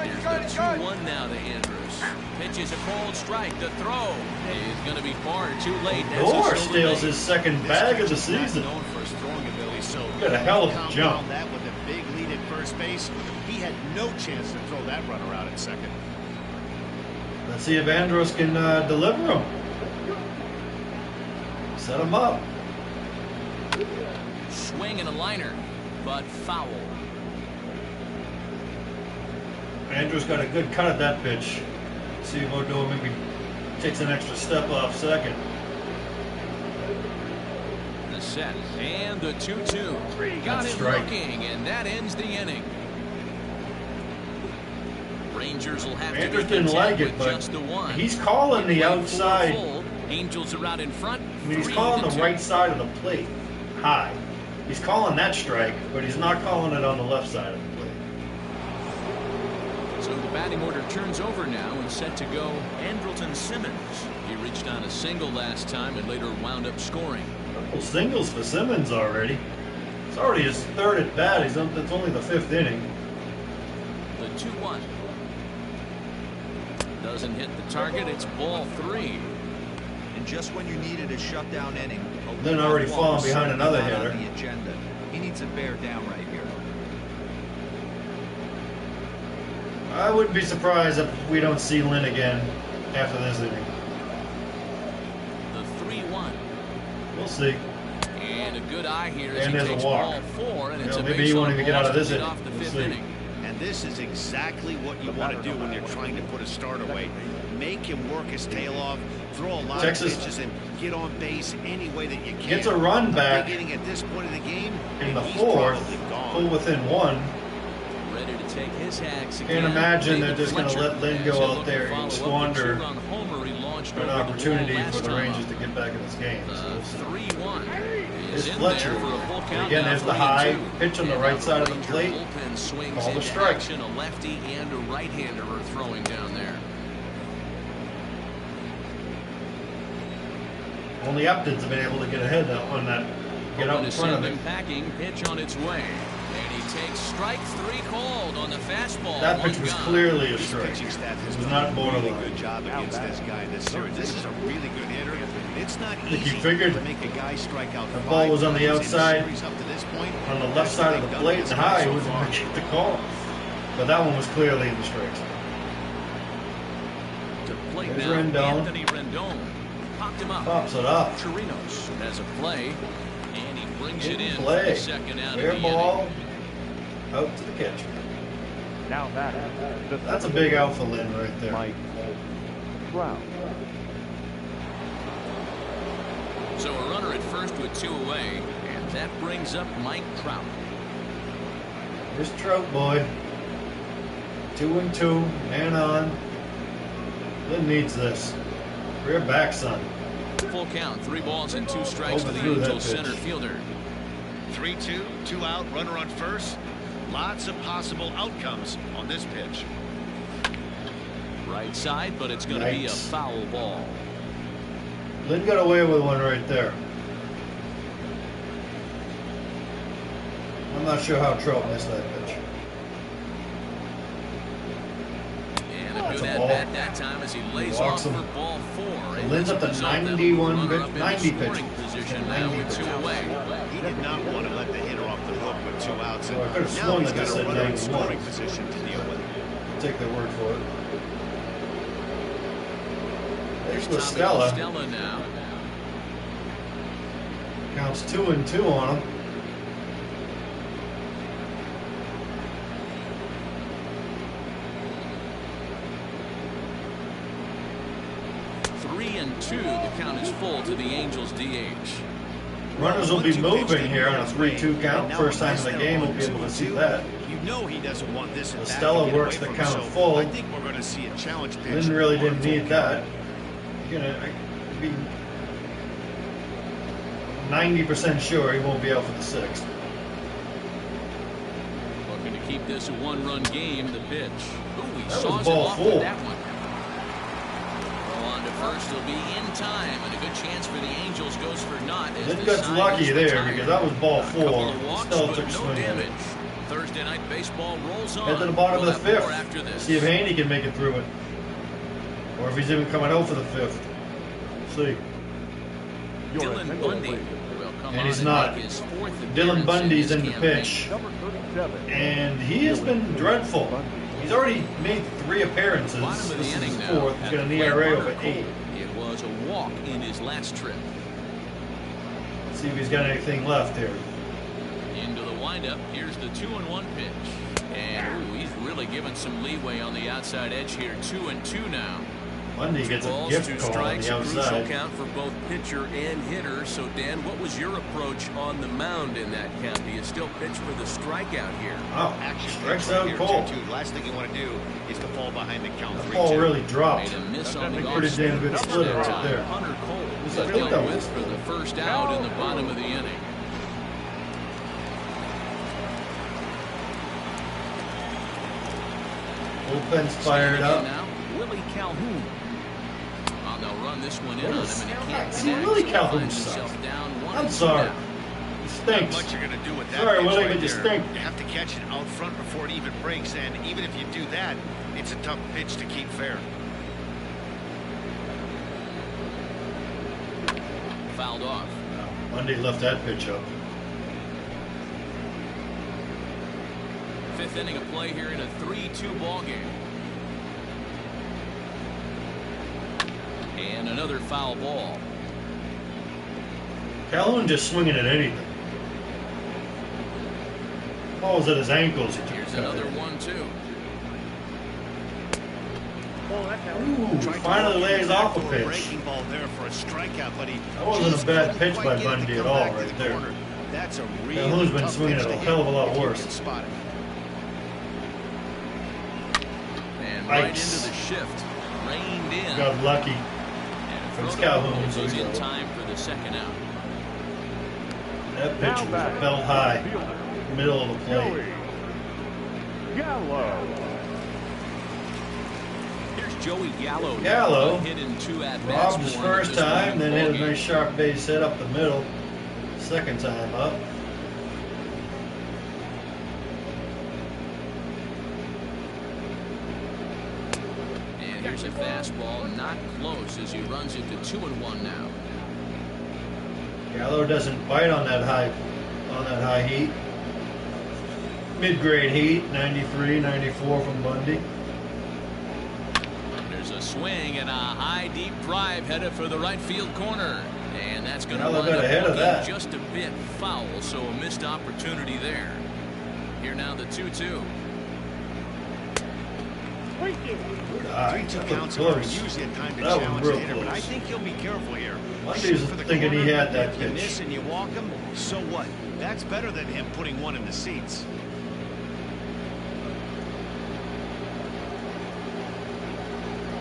Here's the 2-1 now to Andrews. Pitch is a cold strike. The throw is going to be far too late. Moore steals his second bag of the season. Known for his throwing ability, so got a hell of a jump. That with a big lead at first base, he had no chance to throw that runner out at second. Let's see if Andros can deliver him. Set him up. Swing and a liner, but foul. Andrews got a good cut at that pitch. See if Odor maybe takes an extra step off second. The set and the 2-2. Got him looking, and that ends the inning. Rangers will have Andrews to be didn't like it, with but just the one. he's calling the outside. Angels are out in front. I mean, he's calling the right side of the plate high. He's calling that strike, but he's not calling it on the left side of the plate. So the batting order turns over now and set to go. Andrelton SIMS. He reached on a single last time and later wound up scoring. Couple singles for Simmons already. It's already his third at bat. It's only the 5th inning. The 2-1. Doesn't hit the target. It's ball 3. And just when you needed a shutdown inning, Lynn already falling behind another hitter. On the agenda. He needs a bear down right here. I wouldn't be surprised if we don't see Lynn again after this inning. The 3-1. We'll see. And a good eye here as And he there's takes a walk. ball 4, and it's a maybe base he won't on even get out of balls this to lead inning. off the We'll 5th see. inning. And this is exactly what you want to do when you're trying to put a start away. Make him work his tail off, throw a lot of pitches, and get on base any way that you can. Gets a run back Beginning at this point of the game, in the he's 4th, probably gone. pull within 1. Ready to take his hacks again. Can't imagine they're David just going to Fletcher, let Lynn as go he out looked to there follow and up the squander two-run homer he launched an over the wall opportunity last for the time Rangers up. to get back in this game. So we'll see. 3-1 Here's is in Fletcher. there for a full count. Again, now, there's the high 3-2. pitch on the And right now side of the Ranger plate. bullpen swings Call the into strike. action. A lefty and a right-hander are throwing down there. Only Upton's have been able to get ahead on that, get out in front of it. Packing pitch on its way. And he takes strike 3 called on the fastball. That pitch was clearly a His strike. pitching staff has It was done not a really borderline. good job against this guy in this series. This is a really good hitter. It's not think he easy figured to make a guy strike out. the ball was on the 5 times in a outside, series up to this point. on the left side of the plate and high. He wasn't going to get the call. But that one was clearly in the strike zone. To plate There's now, Rendon. Anthony Rendon. Popped him up. Pops it up. Chirinos has a play, and he brings it in for Play. the second out Fair of the ball. inning. Out to the catcher. Now that. That's a big out for Lynn right there. Mike Brown. So a runner at first with 2 away, and that brings up Mike Trout. Here's Trout boy. 2-2, man on. Lynn needs this. Rear back, son. Full count, 3 balls and 2 strikes to the Overthrew that Angels pitch. center fielder. 3-2, 2 out, runner on first. Lots of possible outcomes on this pitch. Right side, but it's going to be a Yikes. foul ball. Lynn got away with one right there. I'm not sure how Trout missed that pitch. And a That's good a at ball. bat that time as he lays Walks off him. for ball 4. And Lynn's as up a to result, that 91 runner up in 90 the scoring pitches. position 90 now with 2 pitches. away. He did not want to let the hitter off the hook with 2 outs. And Well, I could've now sworn he's that they got a said runner in 91. scoring position to deal with. Take their word for it. There's Tommy Stella. Stella now. Counts 2-2 on him. Three and 2. The count is full to the Angels DH. Runners will be moving here on a 3-2 count. First time in the game we'll be able to see that. You know he doesn't want this at bat to Stella get works away the from him, count so full. I think we're going to see a challenge pitch. Lynn really on didn't full need count. that. You're gonna be 90% sure he won't be out for the 6th. Looking to keep this a 1-run game. The pitch. Ooh, he That saws was it ball off 4. with that one. Well, on to first. He'll be in time, and a good chance for the Angels goes for naught. as Lynn the got side lucky is there retired. because that was ball A couple 4. of walks, Stella but took a no swing at it. damage. Thursday night baseball rolls on. Head to the bottom We'll of the have more 5th. after this. See if Heaney can make it through it. Or if he's even coming out for the 5th. See. Dylan Bundy will come And on he's and not. make his 4th Dylan appearance Bundy's in in this the campaign. pitch. Number 37. And he has been dreadful. He's already made 3 appearances. Bottom of the This is inning his now. 4th. He's got an ERA over 8. It was a walk in his last trip. Let's see if he's got anything left here. Into the windup. Here's the 2-1 pitch. And ooh, he's really given some leeway on the outside edge here. 2-2 now. Bundy gets a Balls, gift 2 call on strikes, the a crucial outside. count for both pitcher and hitter. So, Dan, what was your approach on the mound in that count? Do you still pitch for the strikeout here? Wow, Action strikes pitch right out here, cold. 2-2. Last thing you want to do is to fall behind the count. That 3-2. ball really dropped. Made a miss on the Pretty damn good splitter right there. Hunter Cole I was think dealt that with was- for the first out in the bottom of the inning. Bullpen's fired up. Now, Willie Calhoun. run this one in on him, and he can't See, connect, really so he Calhoun finds sucks. himself down 1 I'm and 2 sorry. now. It stinks. Not much you're going to do with that. Sorry, pitch Willie, right but you there. stink. You have to catch it out front before it even breaks, and even if you do that, it's a tough pitch to keep fair. Fouled off. Monday left that pitch up. 5th inning of play here in a 3-2 ball game. And another foul ball. Calhoun just swinging at anything. Ball was at his ankles. Here's another 1-2. Ooh, finally lays off a pitch. Breaking ball there for a strikeout, but he That wasn't a bad pitch by Bundy at all right there. That's a really Calhoun's been tough swinging pitch it a to hell of a lot hit if you worse. can spot it. And right into Ice. the shift. Reined in. Got lucky. And From throw Calhoun, goes so in he's time for the second out. That pitch was belt high, middle of the plate. Gallo. Here's Joey Gallo. Gallo Hit in 2 at-bats robbed his for him at first this point time, in then the hit a ballgame. nice sharp base hit up the middle. Second time up. And here's a fastball, not close as he runs it to 2-1 now. Gallo doesn't bite on that high heat. Mid-grade heat, 93, 94 from Bundy. There's a swing and a high deep drive headed for the right field corner. And that's going to Gallo wind got up ahead of looking that. just a bit foul, so a missed opportunity there. Here now the 2-2. Good eye. 3-2 That counts was are close. usually a time to That was challenge real the hitter, but I close. think he'll be careful here. Bundy's Shoot for the thinking he corner. had that If you pitch. miss and you walk him, so what? That's better than him putting one in the seats.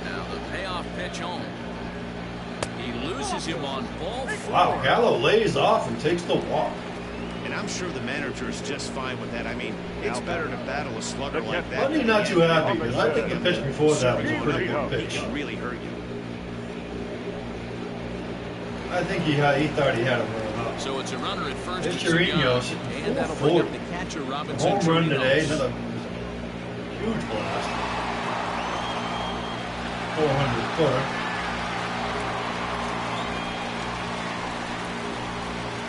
Now the payoff pitch home. He loses him on ball 4. Wow, Gallo lays off and takes the walk. And I'm sure the manager is just fine with that. I mean, it's better to battle a slugger like that. Bundy not too happy because I think the pitch before that was a pretty good He pitch. can really hurt you. I think he thought he had him running up. So it's a runner at first. It's and Chirinos. Chirinos, and that'll bring up the catcher Robinson. Home run today, Chirinos. another huge blast. 400 footer.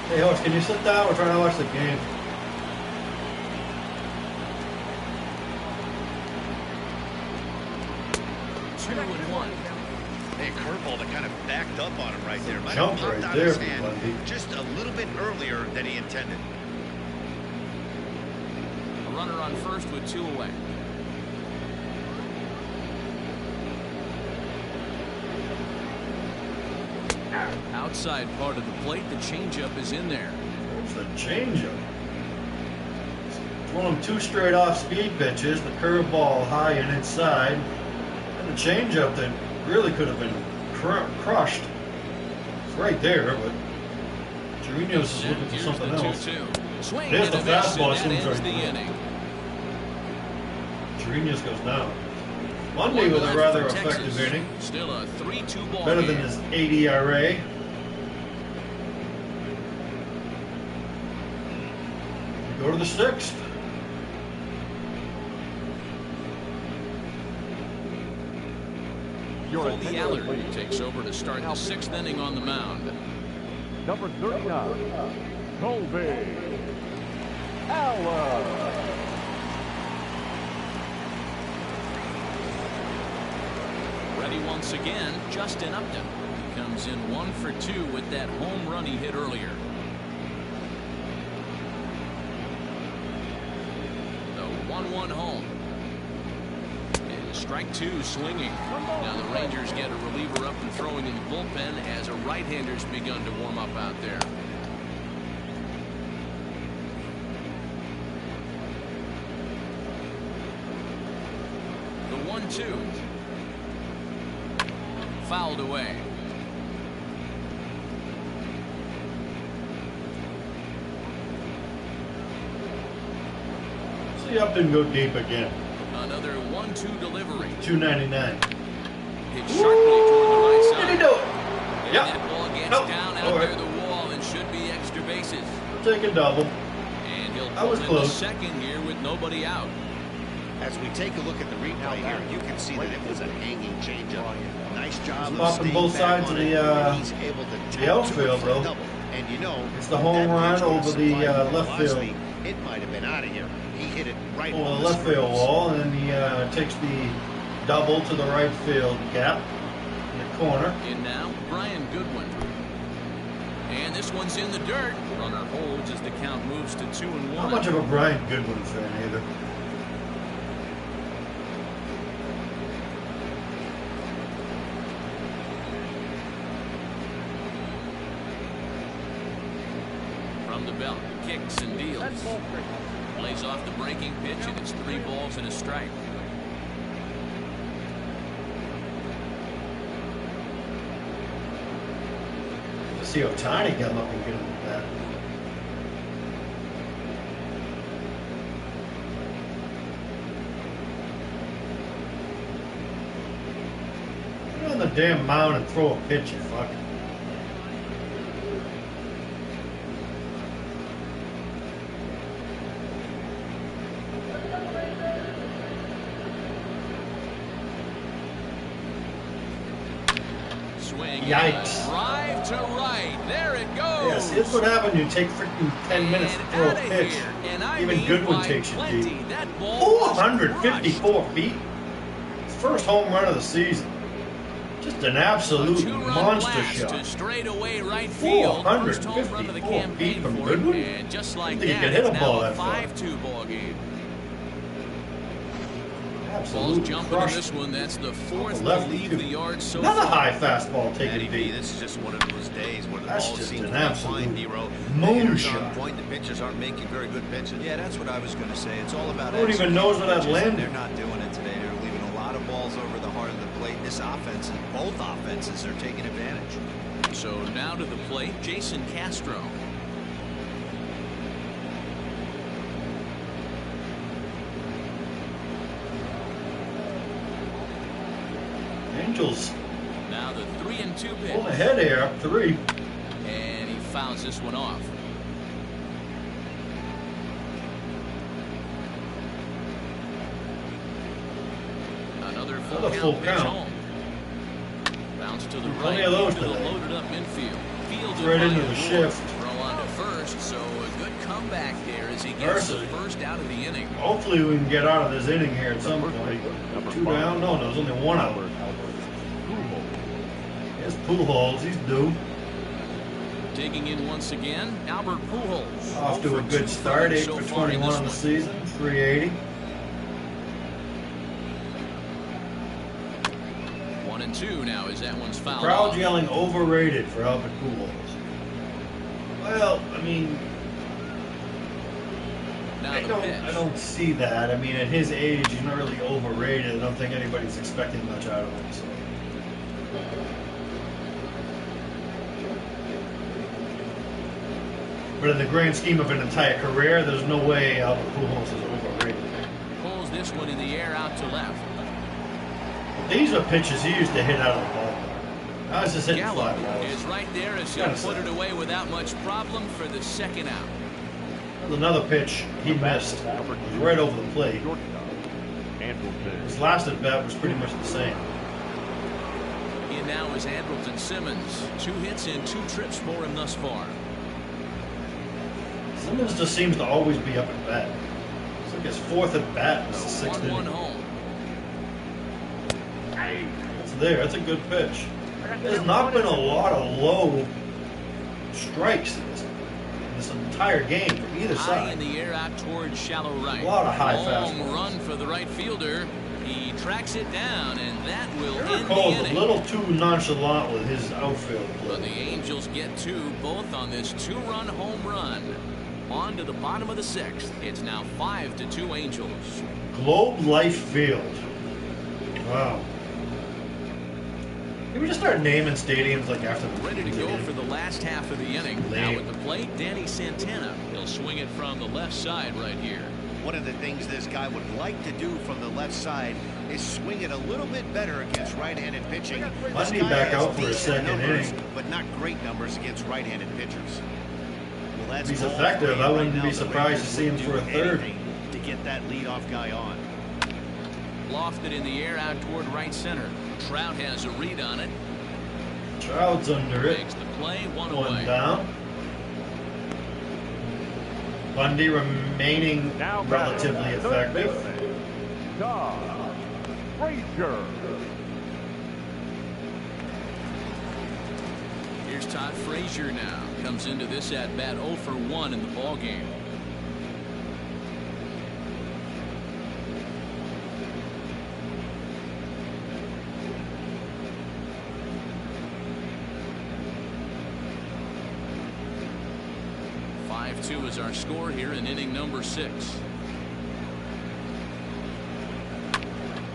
Hey, Host, can you sit down? We're trying to watch the game. Two and one. Hey, curveball that kind of backed up on him right there. Might Jump have popped right out there his from hand Bundy. just a little bit earlier than he intended. A runner on first with 2 away. Outside part of the plate, the changeup is in there. It's the changeup. It's one of them 2 straight off speed pitches. The curveball high and inside. And the changeup that really could have been crushed. It's right there, but Chirinos is looking for Here's something the else. 2-2. Swing There's and the a miss, fastball. and that Seems ends right the there. inning. Chirinos goes down. Monday with a rather effective inning. Still a 3-2 ball Better game. than his 8 ERA. Go to the 6th. Colby Allard takes over to start the 6th inning on the mound. Number 39, Colby Allard. Ready once again, Justin Upton. He comes in 1 for 2 with that home run he hit earlier. The 1-1 home. And strike 2 swinging. Now the Rangers get a reliever up and throwing in the bullpen as a right-hander's begun to warm up out there. The 1-2. Fouled away. See Upton go deep again. Another 1-2 delivery. 299. Hit sharply toward the right side. Did he do it? double. And he'll I was pull close. into second here with nobody out. As we take a look at the replay here, you can see that it was a hanging changeup. Nice job of Popping staying both back sides on of it. the He's able to tap to outfield, it for a though. double. And you know, It's the home run over the left field. It might have been out of here. He hit it right Over on the left field screws. wall, and then he takes the double to the right field gap in the corner. In now, Brian Goodwin. And this one's in the dirt. Runner holds as the count moves to 2-1. Not much of a Brian Goodwin fan either. From the belt, kicks and deals. Plays off the breaking pitch, and it's 3 balls and a strike. See how tiny come up and get him with that. Get on the damn mound and throw a pitch, you fuck. Swing. Yikes. Drive to right. There it goes. Yes, here's what happened. You take freaking 10 minutes to throw a pitch. Even Goodwin takes you deep. 454 feet. First home run of the season. Just an absolute monster shot. To straightaway right field. 454 feet from Goodwin? And just like I think that, you could hit it's a ball now a that far. 5-2 ball game. Ball's Absolutely jumping in crushed. this one. That's the 4th left, to leave too. the yard so Another far. high fastball taken Matty B, deep. this is just one of those days where the That's ball just seems an to absolute find Nero. moonshot. Point, the pitchers aren't making very good pitches. Yeah, that's what I was going to say. It's all about Nobody even knows where that execution. landed. They're not doing it today. They're leaving a lot of balls over the heart of the plate. This offense, both offenses are taking advantage. So now to the plate, Jason Castro. Angels Now the 3-2 pitch. pulling ahead here, up 3. And he fouls this one off. Another full count. pitch home. Bounce to the Plenty right of those into the today. loaded up infield. Fielded Right by into the Ward. shift. Throw on to first, so a good comeback there as he gets the Mercy. first out of the inning. Hopefully we can get out of this inning here at some point. 2 down? No, there's only 1 out. Here's Pujols. He's due. Digging in once again, Albert Pujols. Off to a 0 for good start. 8 so for far in 21 this on the one. season. 380. 1-2 now as that one's fouled Crowd off. yelling overrated for Albert Pujols. Well, I mean, Now I the pitch. don't see that. I mean, at his age, he's not really overrated. I don't think anybody's expecting much out of him. So. But in the grand scheme of an entire career, there's no way Albert Pujols is overrated. Pulls this one in the air out to left. These are pitches he used to hit out of the ballpark. Now he's just hitting Gallo fly balls. is right there as he'll Kinda put sad. it away without much problem for the second out. There's another pitch he missed. It was right over the plate. His last at bat was pretty much the same. In now is Andrelton Simmons. 2 hits and 2 trips for him thus far. Simmons just seems to always be up at bat. It's like his 4th at bat was the 6th 1-1 inning. home. It's there. That's a good pitch. There's not been a lot of low strikes in this entire game from either High side. in the air out towards shallow right. A lot of high Long fastballs. run for the right fielder. He tracks it down, and that will Eric end the Cole's a inning. little too nonchalant with his outfield But the play. Angels get 2, both on this 2-run home run. On to the bottom of the 6th. It's now 5-2 Angels. Globe Life Field. Wow. Can we just start naming stadiums like after the Ready to go game? for the last half of the inning. Now at the plate, Danny Santana. He'll swing it from the left side right here. One of the things this guy would like to do from the left side is swing it a little bit better against right-handed pitching. This Bundy guy back has out for his decent second numbers, inning. but not great numbers against right-handed pitchers. Well, that's If he's effective, I wouldn't be surprised to see him for a third. To get that leadoff guy on. Lofted in the air out toward right center. Trout has a read on it. Trout's under it. Makes the play, one One away. down. Bundy remaining relatively effective. Frazier. Here's Todd Frazier now. Comes into this at bat 0 for 1 in the ball game. Two is our score here in inning number 6.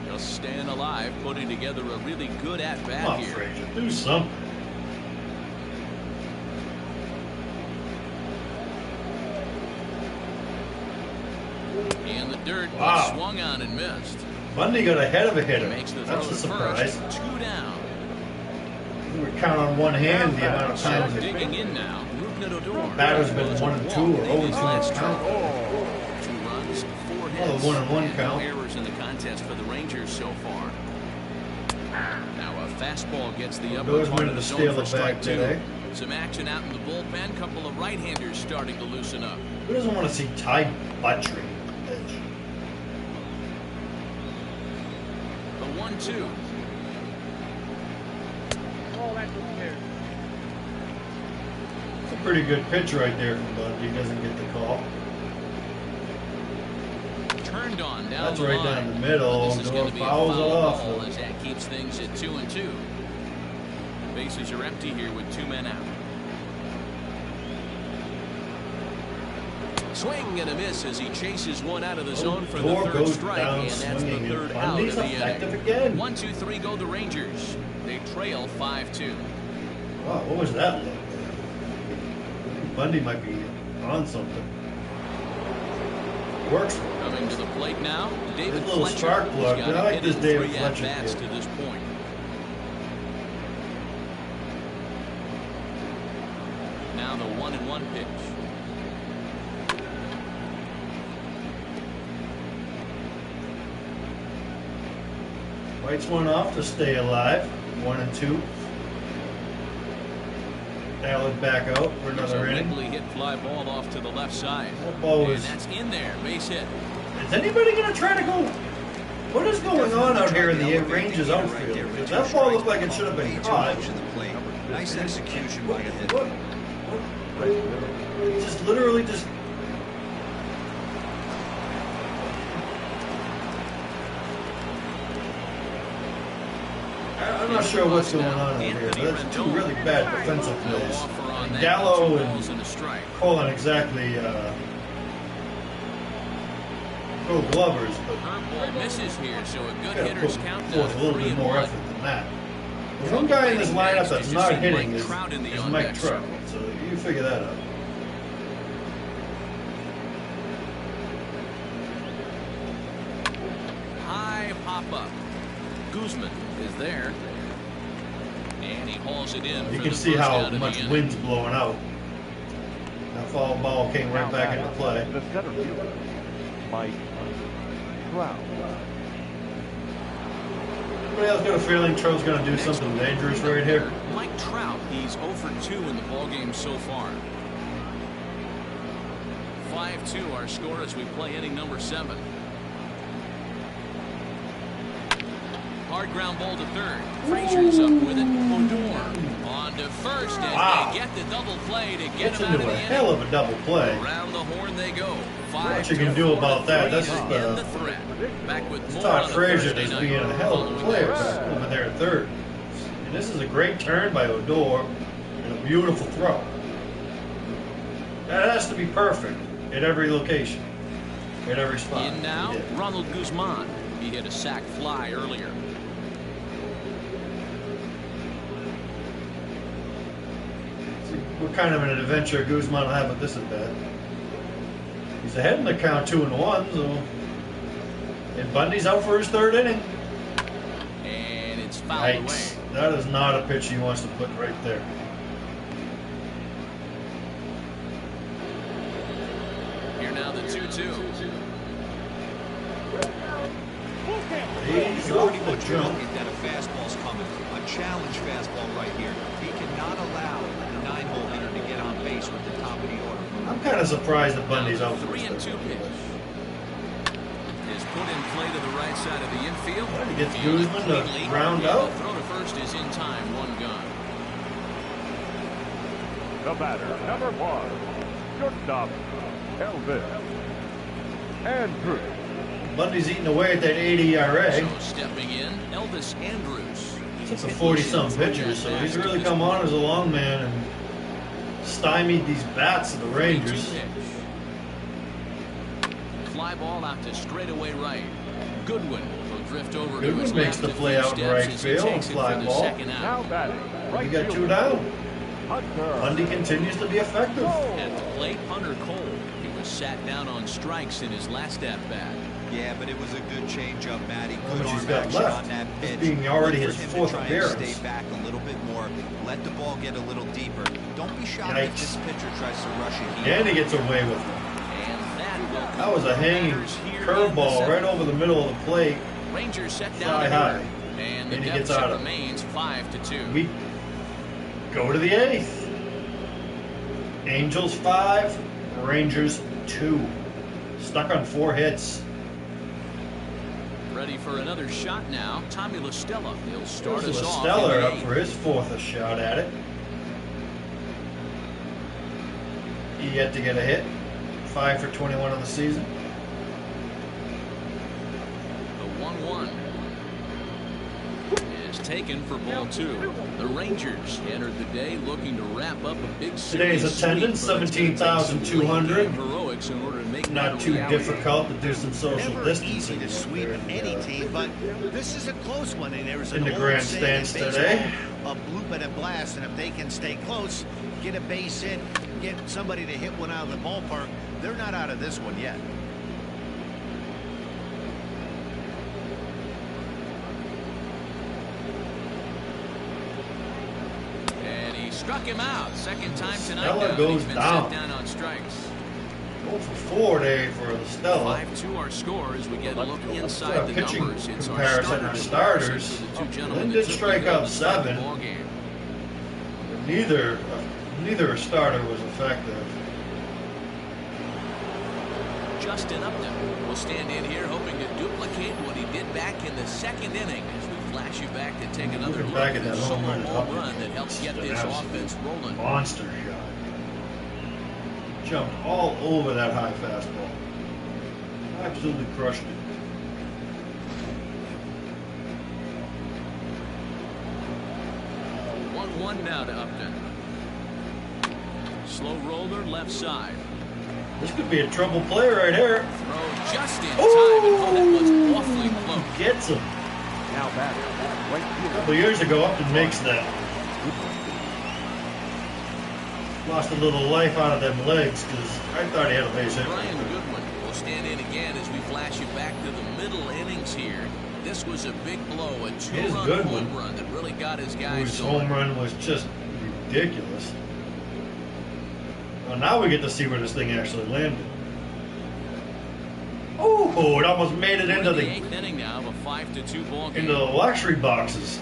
Just staying alive, putting together a really good at-bat Come on, here. Frazier, do something. In the dirt, wow. Swung on and missed. Bundy got ahead of a hitter. Makes the That's a surprise. First, 2 down. We would count on one hand the amount of times that digging in now. batter's been 1 and 2 or 0 and 2 last count. 2 runs, 4 hits. Well, a 1 and 1 count. No errors in the contest for the Rangers so far. Now a fastball gets the upper part of the zone for strike 2. Some action out in the bullpen. Couple of right-handers starting to loosen up. Who doesn't want to see Ty Buttrey pitch? The 1-2. It's a pretty good pitch right there from Bundy. He doesn't get the call. Turned on down That's the right line. down the middle. This is going to be a Fouls it foul off. ball as that keeps things at 2-2. Bases are empty here with 2 men out. Swing and a miss as he chases one out of the zone for the third strike, and that's the third out of the inning. Again. 1-2-3 go the Rangers. They trail 5-2. Wow, what was that look? Bundy might be on something. Works for him. Coming to the plate now, David Little Fletcher. spark plug. He's got I a like hit this in David 3 Fletcher at-bats kid. to this point. Now the 1-1 pitch. Fights one off to stay alive. 1 and 2. Dial it back out for another inning. Quickly hit fly ball off to the left side. That ball was. And that's in there. Base hit. Is anybody going to try to go? What is going on out here in the Rangers outfield? Because that ball looked like it should have been caught. Nice execution by the hitter. What? Just literally just. I'm not sure what's going on over here. That's 2 really bad defensive plays. Gallo and Colin exactly go Glovers, but Curveball misses here, so a good gotta hitter's put count forth a little bit more effort than that. There's one guy in this lineup that's not hitting is Mike Trout, so you figure that out. High pop up. Guzman is there. And he hauls it in. You can see how much wind's blowing out. That foul ball came right back into play. The center fielder, Mike Trout. Anybody else got a feeling Trout's going to do something dangerous right here? Mike Trout, he's 0 for 2 in the ballgame so far. 5-2 our score as we play inning number 7. Hard ground ball to third. Frazier's up with it. Odor on to first, and they get the double play to get him out of the inning. A hell of a double play. Around the horn they go. What you can do about that? That's in the threat. Back with more Todd on the Frazier Thursday is night being a hell of a player over there at third. And this is a great turn by Odor and a beautiful throw. That has to be perfect at every location, at every spot. In now, Ronald Guzman. He hit a sac fly earlier. What kind of an adventure Guzman will have with this at bat? He's ahead in the count 2-1, so. And Bundy's out for his 3rd inning. And it's fouled away. That is not a pitch he wants to put right there. now the 2-2. He's off the jump. That a fastball's coming. A challenge fastball right here. He cannot allow the 9-hole hitter to get on base with the top of the order. I'm kind of surprised that Bundy's out. 3-2 pitch. Is put in play to the right side of the infield. He gets Guzman to round out. The throw to first is in time. 1 gone. The batter, number 1, shortstop, Elvis Andrews. Bundy's eating away at that 80 ERA. So stepping in, Elvis Andrews. It's a 40-some pitcher, so he's really come on as a long man and stymied these bats of the Rangers. Fly ball out to straightaway right. Goodwin will drift over. Goodwin makes the play out in right field. Fly ball. Now batting, right You got field. 2 down. Hunter. Bundy continues to be effective. At the plate, Hunter Cole. He was sat down on strikes in his last at-bat. Yeah, but it was a good changeup, Matty. How Good much he's arm got action left? on that This pitch. being already Look his for him to 4th try and appearance. Stay back a little bit more. Let the ball get a little deeper. Don't be shocked if this pitcher tries to rush it. And he gets away with it. And That was a hanging curveball right over the middle of the plate. Rangers set down Fly high. and the And he gets deficit out of it. remains 5-2. We go to the 8th. Angels 5, Rangers 2. Stuck on 4 hits. Ready for another shot now. Tommy La Stella. He'll start us off. Stellar up for his 4th shot at it. He yet to get a hit. 5 for 21 on the season. The 1-1 is taken for ball 2. The Rangers entered the day looking to wrap up a big series. Today's attendance, sweep, but it's gonna take some 17,200. late-game heroics in order to make that Not a too reality. difficult to do some social Never distancing. easy to sweep any team, but this is a close one, and there's In an the old grandstands saying in today. baseball, a bloop and a blast, and if they can stay close, get a base hit, get somebody to hit one out of the ballpark, they're not out of this one yet. And he struck him out. Second time tonight. Stella now goes he's been down. set down on strikes. 0 for 4 day for the Stella. 5-2 our score as we get a look A inside the pitching numbers. It's our comparison on starters. starters. The two gentlemen Lynn that did took strike the out to start the 7. ballgame. Neither starter was effective. Justin Upton will stand in here hoping to duplicate what he did back in the 2nd inning as we flash you back to take another Looking look back at at the that home solo run, home Upton run that helps get just an this absolute offense rolling. Monster shot. Jumped all over that high fastball. Absolutely crushed it. One now to Upton. Slow roller left side. This could be a trouble play right here. Throw just in time. Oh, And that was awfully close. gets him. Now batting, right A field. couple years ago, Upton makes that. Lost a little life out of them legs because I thought he had a base hit. Brian Goodwin will stand in again as we flash you back to the middle innings here. This was a big blow, a 2-run Goodwin, home run that really got his guys whose going. home run was just ridiculous. Well, now we get to see where this thing actually landed. Oh, it almost made it into the the 8th inning now of a 5-2 ball game. into the luxury boxes.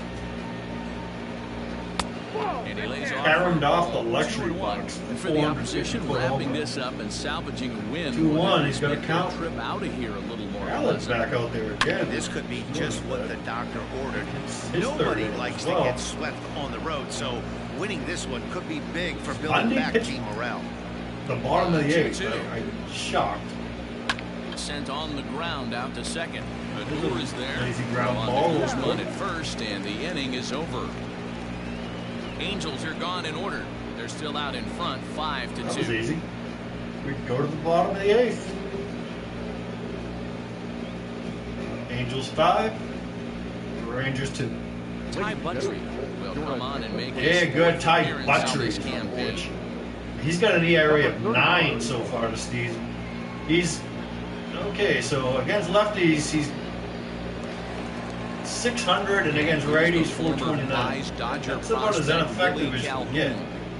And he lays off Caromed for a off the ball, luxury 2-1. box. And for the opposition, 450-foot home wrapping run. this up and salvaging a win. 2-1, he's gonna Make count. the trip out of here a little more. Allen's pleasant. back out there again. This could be just what the doctor ordered. His Nobody third likes as to well. get swept on the road, so winning this one could be big for building Bundy back pitched team morale. The bottom of the 8th. 2-2. I'm shocked. Sent on the ground out to second. This Adore is is there. lazy ground On ball. the Guzman at first, and the inning is over. Angels are gone in order. They're still out in front, 5-2. That was easy. We go to the bottom of the 8th. Angels 5, Rangers 2. Ty Buttrey will come on and make Yeah, his good fourth Ty appearance on this Buttrey. campaign. He's got an ERA of 9 so far this season. He's okay. So against lefties, he's 600, and against righties, 429. That's about as ineffective as you can get.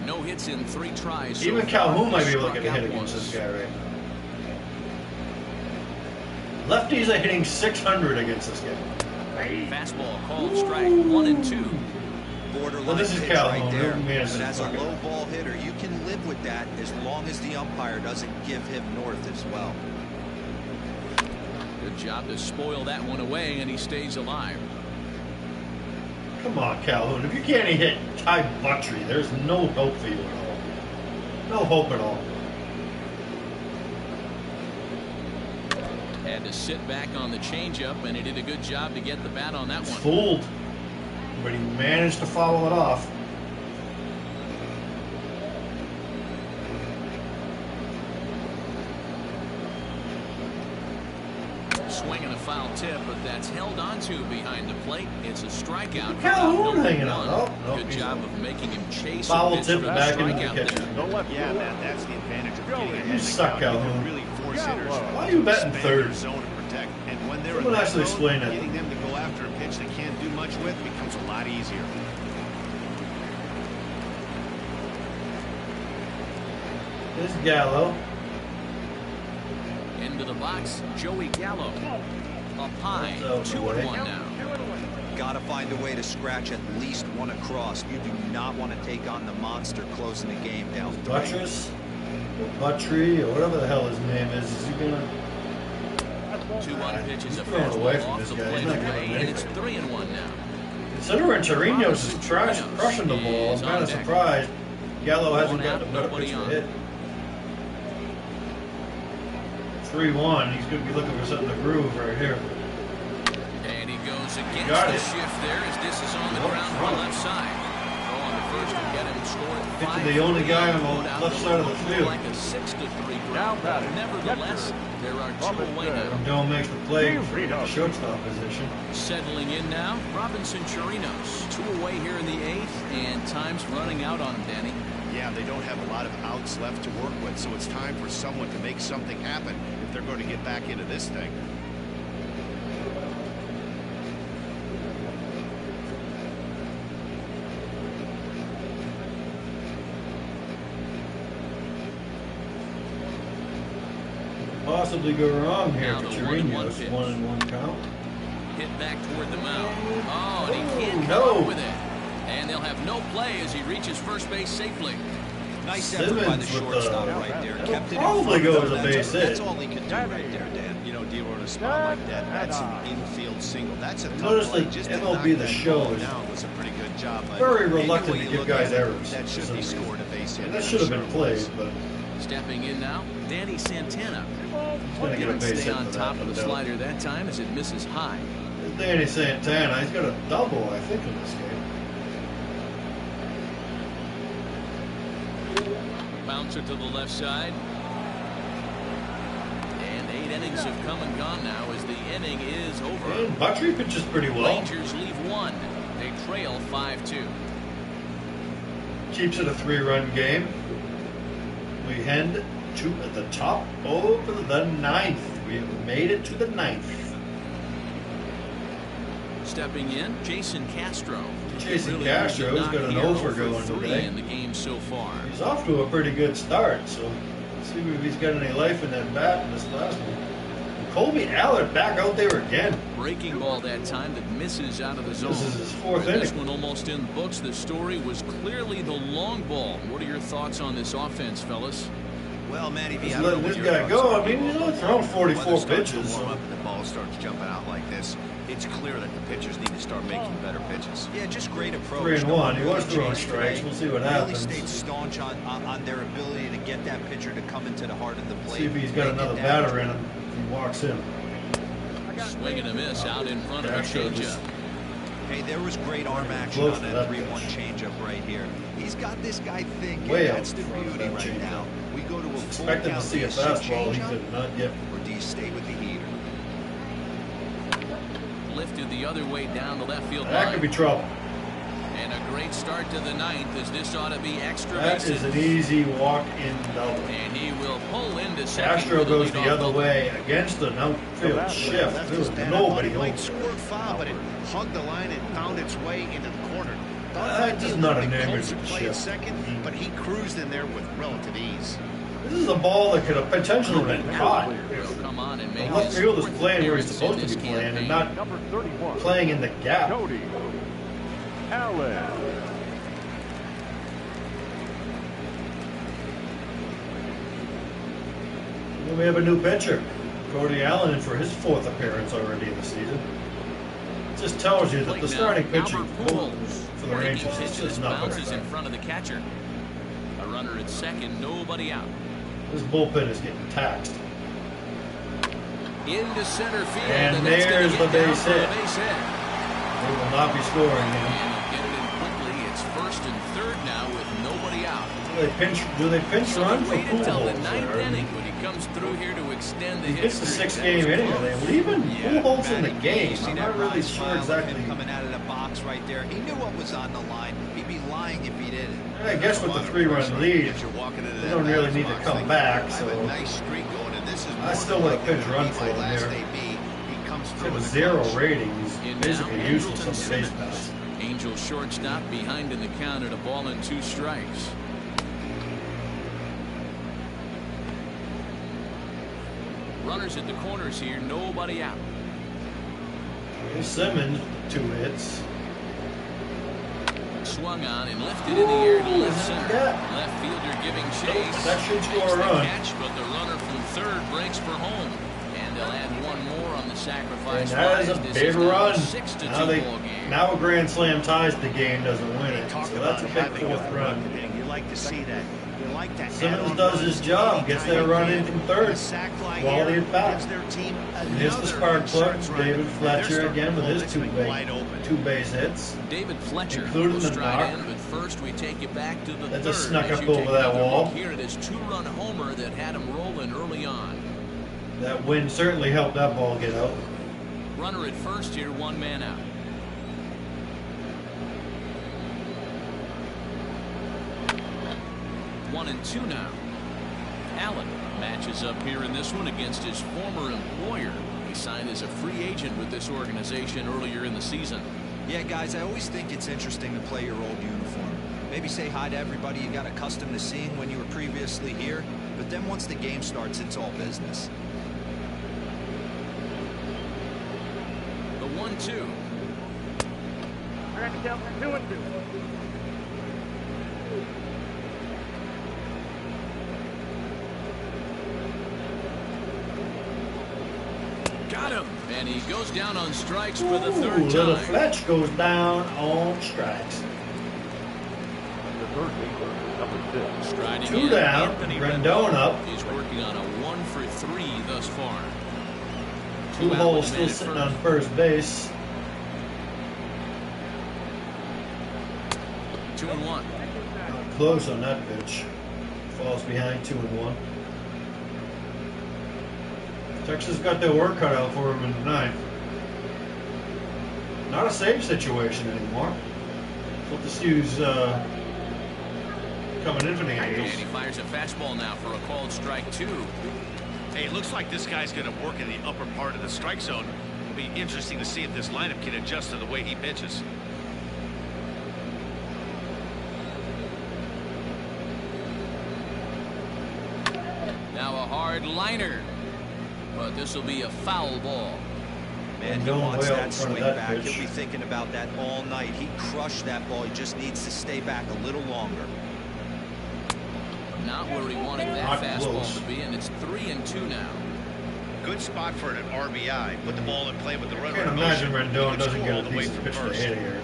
No hits in 3 tries. Even so Calhoun far. might be able to Struck get a hit out against once. this guy right now. Lefties are hitting 600 against this guy. Fastball called strike 1-2. Borderline Well, this is pitch Calhoun. right there. Man, But as a low ball hitter, you can live with that as long as the umpire doesn't give him north as well. Good job to spoil that one away, and he stays alive. Come on, Calhoun. If you can't hit Ty Buttrey, there's no hope for you at all. No hope at all. Had to sit back on the changeup, and he did a good job to get the bat on that one. Fooled, but he managed to follow it off. Swinging a foul tip, but that's held onto behind the plate. It's a strikeout. Calhoun hanging on. Oh, no, good job of making him chase foul a tip back into the strikeout catcher. there. Yeah, man, that's the advantage of getting ahead You of the suck, count. You Calhoun. can really force hitters. Why are you batting to third? expand their zone and protect. And when they're Someone in that actually zone, explain that. getting them to go after a pitch they can't do much with becomes a lot easier. This Gallo. Into the box, Joey Gallo. Up high, That's 2-1 now. Got to find a way to scratch at least one across. You do not want to take on the monster closing the game down 3. Buttress, or Buttrey, or whatever the hell his name is he gonna? 2-1 pitch is a He's throwing away fastball from off this the guy. plate He's not away, giving and it's anything. 3-1 now. Considering Torino's is crushing the ball, I'm kind of surprised Gallo hasn't gotten a better pitch to hit. 3-1. He's going to be looking for something to groove right here. And he goes against Got the it. shift there as this is on the ground for the left side. Throw on the first to get him scored. Get to the only guy on the left side of the field. Like a 6-3 ground. Nevertheless, there are 2 away now. Don't makes the play for the shortstop position. Settling in now, Robinson Chirinos. 2 away here in the 8th, and time's running out on him, Danny. Yeah, they don't have a lot of outs left to work with, so it's time for someone to make something happen if they're going to get back into this thing. Possibly go wrong here Now for the Chirinos. 1-1 pitch. 1-1 count. Hit back toward the mound. Oh, and he can't come no. up with it. And they'll have no play as he reaches first base safely. Nice effort by the Simmons with shortstop the- right there. that'll Kept it in probably front go of as him. a base hit. That's all he could do right there, Dan. You know, Dero, in a spot like that, that's an infield single. That's a tough Notice play. that Just to MLB knock The that Show ball is down was a pretty good job. But very either reluctant way to you give look guys at it, errors That for should some be reason. scored a base hit. And that should have been played, but Stepping in now, Danny Santana. he's going to get a Didn't base stay hit on for top that. of the no doubt. slider that time as it misses high. Danny Santana, he's got a double, I think, in this game. Bouncer to the left side. And 8 innings have come and gone now as the inning is over. And Buttrey pitches pretty well. Rangers leave 1. They trail 5-2. Keeps it a 3-run game. We head to the top of the 9th. We have made it to the 9th. Stepping in, Jason Castro. Jason Castro's got an over going today. in the game so far. He's off to a pretty good start, so let's see if he's got any life in that bat in this last one. And Colby Allard back out there again. Breaking ball that time that misses out of the zone. This is his 4th This inning. one almost in the books. The story was clearly the long ball. What are your thoughts on this offense, fellas? Well, Manny, Just letting this guy go. I mean, he's only thrown 44 pitches. So. Up and the ball starts jumping out like this. It's clear that the pitchers need to start making better pitches. Yeah, just great approach. 3-1. He was throwing Changed strikes. today. We'll see what Really happens. stayed staunch on their ability to get that pitcher to come into the heart of the plate. See if he's got Make it another down. batter in him if he walks in. Swing and a miss out in front of a changeup. Hey, there was great arm action Close on to that that 3-1 pitch. changeup right here. He's got this guy thinking. Way That's out the front of beauty that right changeup. now. We go to a full Expecting to count. see a Do you see fastball. He changeup, did not get. or do you stay with the heater? Lifted the other way down the left field That line. could be trouble. And a great start to the 9th as this ought to be extra That bases. is an easy walk-in double. And he will pull into second. Castro with goes leadoff the other double. way against an outfield shift. Left There his was bat. nobody He home. might score foul, but it hugged the line and found its way into the corner. Just not a enamored closer with the play at shift. second, but he cruised in there with relative ease. This is a ball that could have potentially been caught. Come on and The make left his field is fourth playing where he's appearance supposed in to this be playing and campaign. not playing in the gap. Well, we have a new pitcher, Cody Allen, in for his fourth appearance already in the season. It just tells you that the starting pitching for the Rangers is just not bounces in front of the catcher. A runner at second, nobody out. This bullpen is getting taxed. Into center field, and that's there's the base hit. They will not be scoring him. And he'll get it in quickly. It's first and third now with nobody out. Do they pinch run for Wait until the Pujols ninth there? inning when he comes through here to extend the He hit gets the streak. sixth-game inning. Are they leaving Pujols in the game? See I'm that not really wide sure smile of exactly. him coming out of the box right there. He knew what was on the line. He'd be lying if he didn't. I guess with the 3-run lead, they don't really need to come back. So I still would have pinch run for him there. It was 0 rating. He's basically useless on the base pass. Angel shortstop behind in the count at 1-2 strikes. Runners at the corners here, nobody out. Simmons, 2 hits. Swung on and lifted in the air to left center. Yeah. Left fielder giving chase. That should score a run. Catch, but the runner from third breaks for home. And they'll add one more on the sacrifice. And that is a big run. 6-2 now a grand slam ties the game, doesn't win it. So that's a big fourth run. You like to see that. You like to Simmons does his job, gets that run in from third. Quality at bat. And here's the spark plug, David Fletcher again with his two base hits. David Fletcher including the knock. in, but first we take you back to the That third. just snuck as up you over take that another wall. look here at his 2-run homer that had him rolling early on. That wind certainly helped that ball get out. Runner at first here, 1 man out. One and 2 now. Allen matches up here in this one against his former employer. He signed as a free agent with this organization earlier in the season. Yeah, guys, I always think it's interesting to play your old uniform. Maybe say hi to everybody you got accustomed to seeing when you were previously here. But then once the game starts, it's all business. The 1-2. I got to count 2-2. Got him. And he goes down on strikes for the third Little time. Fletch goes down on strikes. The third baseman, number 6. Striding 2 in, down. Anthony Rendon up. He's working on a 1 for 3 thus far. 2 holes still sitting on first base. 2-1. Not close on that pitch. Falls behind 2-1. Texas got their work cut out for him in the ninth. Not a save situation anymore. That's what the Stews coming in for the Angels. And he fires a fastball now for a called strike 2. Hey, it looks like this guy's going to work in the upper part of the strike zone. It'll be interesting to see if this lineup can adjust to the way he pitches. Now a hard liner. But this will be a foul ball. Man, he Going wants way out in that front of swing that back. pitch. He'll be thinking about that all night. He crushed that ball. He just needs to stay back a little longer. Not where he wanted that Not fastball close. to be, and it's 3-2 now. Good spot for an RBI. Put the ball in play with the I runner. can't in imagine motion. Rendon He can doesn't score get all a the way decent from pitch to first. hit here.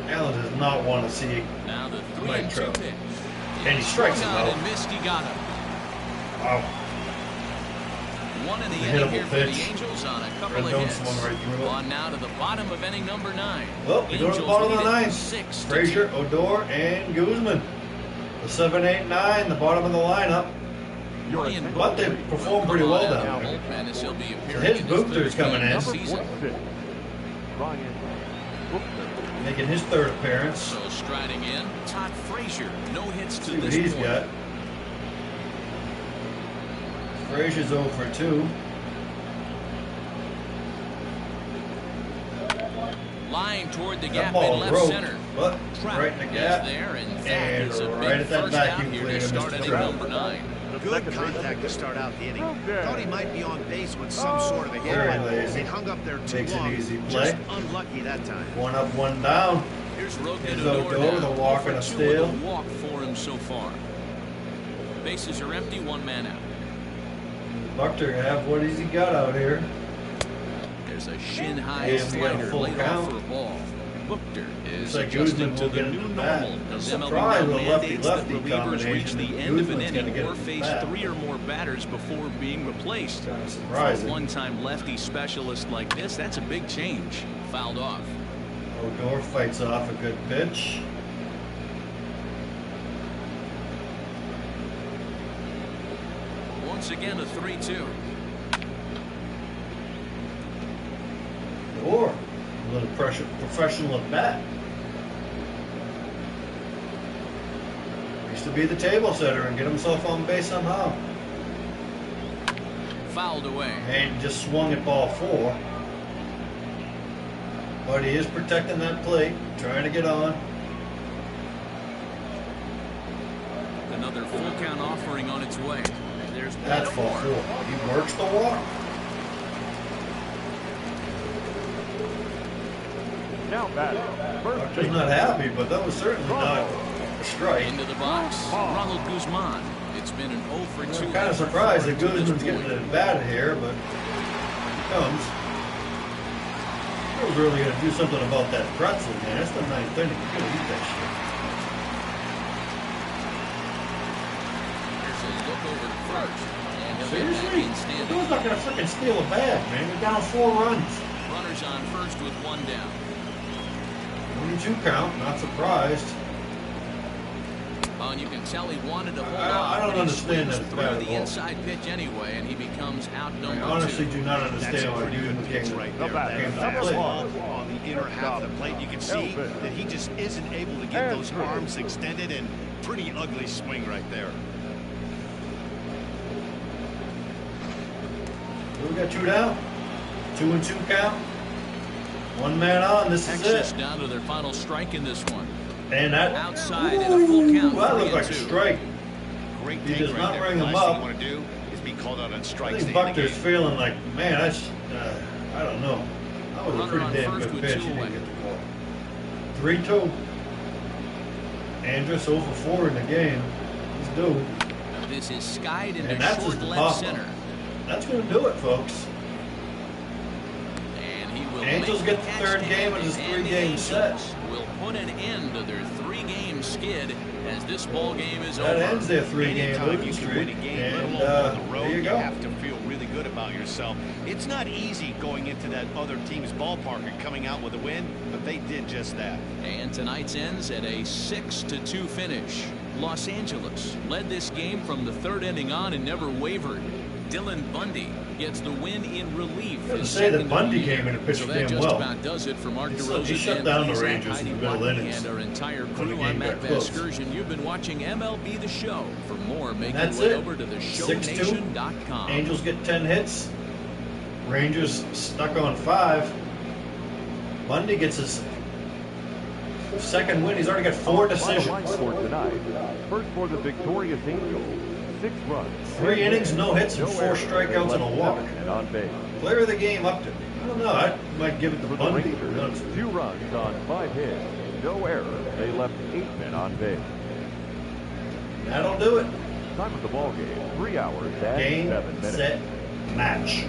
Allen does not want to see Now the Mike 3-2 Trout. pitch. And he strikes him Swung on out. and missed, he got him. Wow. 1 in the A inning hittable here for the pitch. Angels on a couple of Rendon hits. swung right through it. On now to the bottom of inning number 9. Well, we go to the Angels bottom of the lead it ninth. 6-2. Frazier, Odor, and Guzman. The 7, 8, 9, the bottom of the lineup. Ryan But they Book performed pretty well will come down on there. out of the bullpen as he'll be appearing His in Bookter's third coming game in. this season. Ryan Bookner. Making his third appearance. So striding in, Todd Frazier. No hits to See what this he's point. got. Frazier's 0 for 2. Line toward the That gap ball in left broke. center. But right in the gap, there, and right at that vacuum cleaner, Mr. Trout. Number 9. Good contact to start out the inning. Thought he might be on base with some sort of a hit. Very lazy. He hung up there too Makes long. an easy play. Just unlucky that time. One up, one down. Here's Odor, the walk and a steal. Walk for him so far. Bases are empty, 1 man out. Buchter have what has he got out here? There's a shin-high slider laid off for a ball. Buchter is adjusting to the new normal as MLB now mandates that relievers reach the end of an inning or face 3 or more batters before being replaced. For a one-time lefty specialist like this, that's a big change. Fouled off. Odor fights off a good pitch. Once again, a 3-2. Or a little professional at bat. Used to be the table setter and get himself on base somehow. Fouled away. And just swung at ball 4. But he is protecting that plate, trying to get on. Another full count offering on its way. And there's that's ball 4. He works the walk. Now batting. Buster's not happy, but that was certainly not a strike. Into the box, Ronald Guzman. It's been an 0 for 2. I'm kind of surprised that Guzman's getting at bat here, but he comes. I was really going to do something about that pretzel, man. That's the 9th inning. You're going to eat that shit. There's a look over to first. And seriously? Who's not going to freaking steal a bag, man? You're down 4 runs. Runners on first with 1 down. 1-2 count, not surprised. Oh, and you can tell he wanted to hold on. I don't understand that through the inside pitch anyway, and he becomes out number 2. I honestly do not understand why Newton came right there. That ball on the inner half of the plate. You can see that he just isn't able to get those arms extended, and pretty ugly swing right there. We got 2 down. 2-2 count. 1 man on. This is it. Down to their final strike in this one. And that outside in a full count. That looked like a strike. Great he does right not there. ring him Last up. thing you want to do is be called out on strikes. I think Buchter's feeling like, man, that's I don't know. That was a pretty damn good pitch. He didn't get the call. 3-2. Andrus over 4 in the game. He's due. This is skied into short left center. That's going to do it, folks. Angels get the 3rd game of his 3-game set. Will put an end to their 3-game skid as this ball game is over. That ends their 3-game losing streak. And there you go. You have to feel really good about yourself. It's not easy going into that other team's ballpark and coming out with a win, but they did just that. And tonight's ends at a 6-2 finish. Los Angeles led this game from the 3rd inning on and never wavered. Dylan Bundy gets the win in relief. I have to say that Bundy came in and pitched damn well. Just about does it for Mark DeRosa. He shut down the Rangers in the middle innings. And our entire crew. I'm Matt Vasgersian. You've been watching MLB The Show. For more, make your way over to theshownation.com. Angels get 10 hits. Rangers stuck on 5. Bundy gets his 2nd win. He's already got 4 decisions. For tonight. First for the victorious Angels. 6 runs. 3 innings, no hits, and 4 strikeouts and a walk. On base. Player of the game up to me. I don't know. I might give it to Bundy. 2 runs on 5 hits. No errors. They left 8 men on base. That'll do it. Time of the ball game, 3 hours and game, 7 minutes. Set, match.